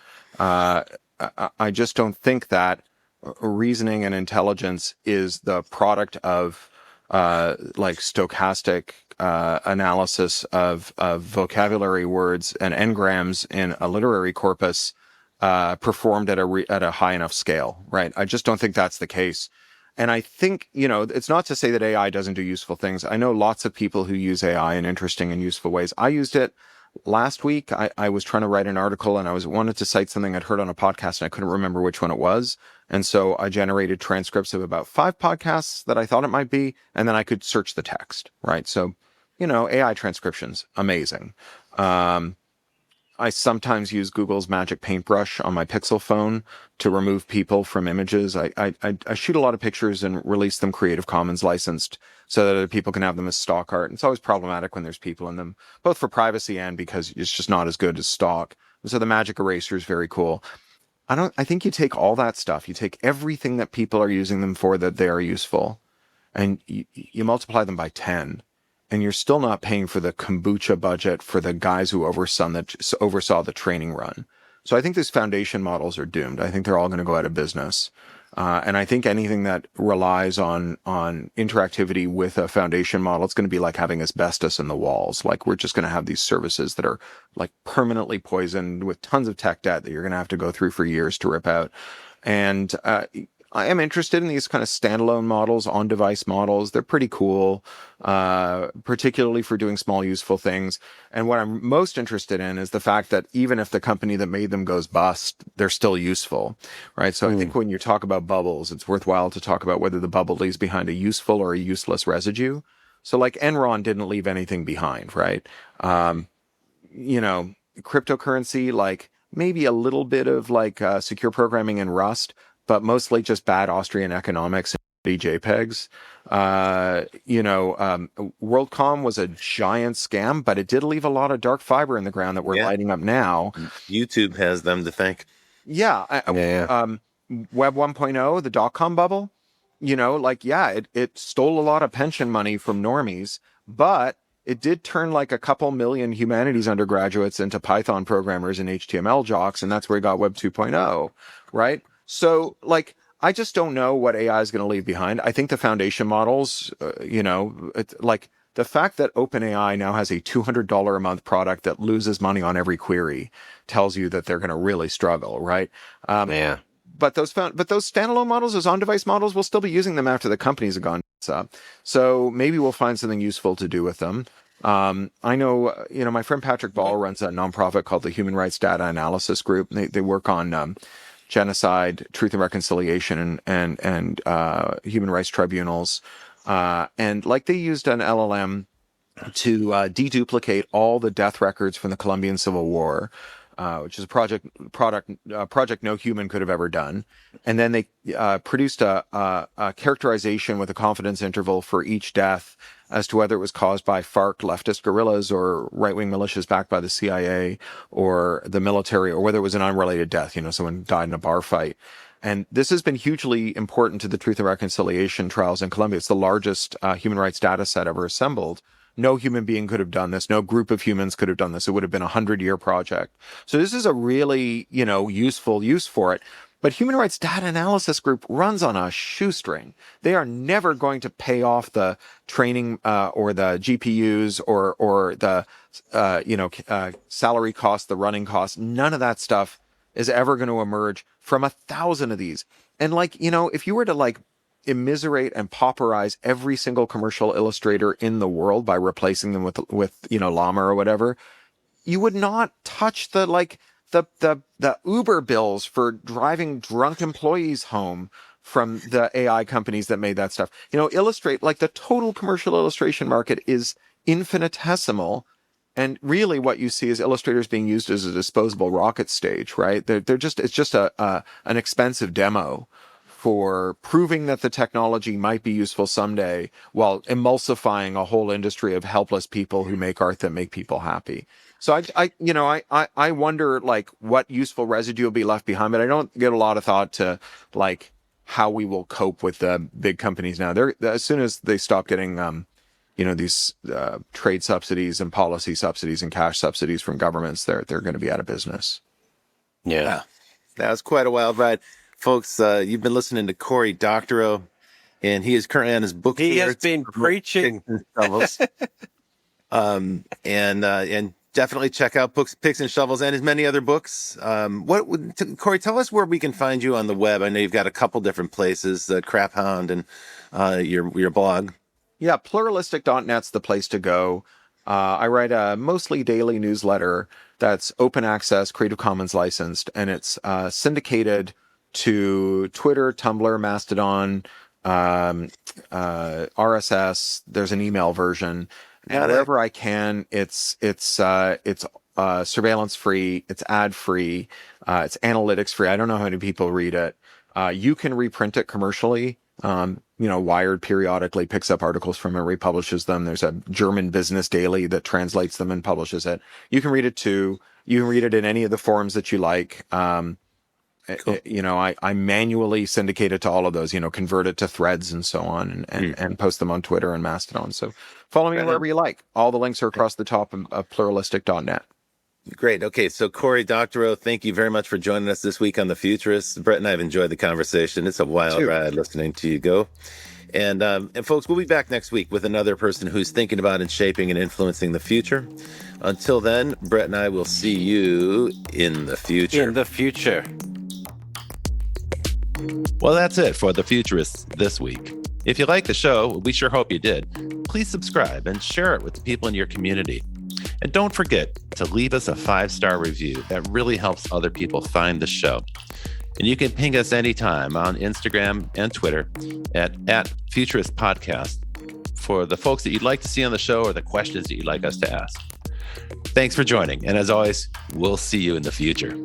I just don't think that reasoning and intelligence is the product of stochastic analysis of vocabulary words and engrams in a literary corpus performed at a high enough scale, right? I just don't think that's the case. And I think, it's not to say that AI doesn't do useful things. I know lots of people who use AI in interesting and useful ways. I used it last week. I was trying to write an article and I wanted to cite something I'd heard on a podcast and I couldn't remember which one it was. And so I generated transcripts of about 5 podcasts that I thought it might be, and then I could search the text, right? So, AI transcriptions, amazing. I sometimes use Google's magic paintbrush on my Pixel phone to remove people from images. I shoot a lot of pictures and release them Creative Commons licensed so that other people can have them as stock art. It's always problematic when there's people in them, both for privacy and because it's just not as good as stock. So the magic eraser is very cool. I think you take all that stuff, you take everything that people are using them for that they are useful, and you multiply them by 10. And you're still not paying for the kombucha budget for the guys who oversaw the training run. So I think these foundation models are doomed. I think they're all going to go out of business. And I think anything that relies on interactivity with a foundation model, it's going to be like having asbestos in the walls. Like we're just going to have these services that are like permanently poisoned with tons of tech debt that you're going to have to go through for years to rip out. And I am interested in these kind of standalone models, on-device models. They're pretty cool, particularly for doing small, useful things. And what I'm most interested in is the fact that even if the company that made them goes bust, they're still useful, right? So I think when you talk about bubbles, it's worthwhile to talk about whether the bubble leaves behind a useful or a useless residue. So like Enron didn't leave anything behind, right? Cryptocurrency, like maybe a little bit of like secure programming in Rust, but mostly just bad Austrian economics and JPEGs. WorldCom was a giant scam, but it did leave a lot of dark fiber in the ground that we're lighting up now. YouTube has them to thank. Yeah. Web 1.0, the dot-com bubble, it stole a lot of pension money from normies, but it did turn like a couple million humanities undergraduates into Python programmers and HTML jocks, and that's where we got Web 2.0, right? So, I just don't know what AI is going to leave behind. I think the foundation models, the fact that OpenAI now has a $200 a month product that loses money on every query tells you that they're going to really struggle, right? But those standalone models, those on-device models, we'll still be using them after the companies have gone up. So maybe we'll find something useful to do with them. I know, my friend Patrick Ball runs a nonprofit called the Human Rights Data Analysis Group. They work on genocide, truth and reconciliation, and human rights tribunals. And they used an LLM to deduplicate all the death records from the Colombian Civil War, which is a project no human could have ever done. And then they produced a characterization with a confidence interval for each death as to whether it was caused by FARC leftist guerrillas or right-wing militias backed by the CIA or the military, or whether it was an unrelated death, someone died in a bar fight. And this has been hugely important to the Truth and Reconciliation trials in Colombia. It's the largest human rights data set ever assembled. No human being could have done this. No group of humans could have done this. It would have been a 100-year project. So this is a really, useful use for it. But Human Rights Data Analysis Group runs on a shoestring. They are never going to pay off the training or the GPUs or the salary costs, the running costs. None of that stuff is ever going to emerge from 1,000 of these. And if you were to immiserate and pauperize every single commercial illustrator in the world by replacing them with Llama or whatever, you would not touch the Uber bills for driving drunk employees home from the AI companies that made that stuff. Illustrate, the total commercial illustration market is infinitesimal. And really what you see is illustrators being used as a disposable rocket stage, right? It's just an expensive demo for proving that the technology might be useful someday while emulsifying a whole industry of helpless people who make art that make people happy. So I wonder what useful residue will be left behind, but I don't give a lot of thought to how we will cope with the big companies now. As soon as they stop getting these trade subsidies and policy subsidies and cash subsidies from governments, they're going to be out of business. Yeah. That was quite a wild ride. Folks, you've been listening to Cory Doctorow, and he is currently on his book. He has been preaching. And definitely check out Books, Picks, and Shovels and his many other books. Cory, tell us where we can find you on the web. I know you've got a couple different places, Crap Hound and your blog. Yeah, pluralistic.net's the place to go. I write a mostly daily newsletter that's open access, Creative Commons licensed, and it's syndicated to Twitter, Tumblr, Mastodon, RSS. There's an email version. And wherever I can, it's surveillance free, it's ad free, it's analytics free. I don't know how many people read it. You can reprint it commercially. Wired periodically picks up articles from it, republishes them. There's a German business daily that translates them and publishes it. You can read it too. You can read it in any of the forums that you like. Cool. I manually syndicate it to all of those, convert it to threads and so on and post them on Twitter and Mastodon. So follow me wherever you like. All the links are across the top of pluralistic.net. Great. Okay. So Cory Doctorow, thank you very much for joining us this week on The Futurists. Brett and I have enjoyed the conversation. It's a wild ride listening to you go. And folks, we'll be back next week with another person who's thinking about and shaping and influencing the future. Until then, Brett and I will see you in the future. In the future. Well, that's it for The Futurists this week. If you like the show, we sure hope you did. Please subscribe and share it with the people in your community. And don't forget to leave us a 5-star review. That really helps other people find the show. And you can ping us anytime on Instagram and Twitter at Futurist Podcast for the folks that you'd like to see on the show or the questions that you'd like us to ask. Thanks for joining. And as always, we'll see you in the future.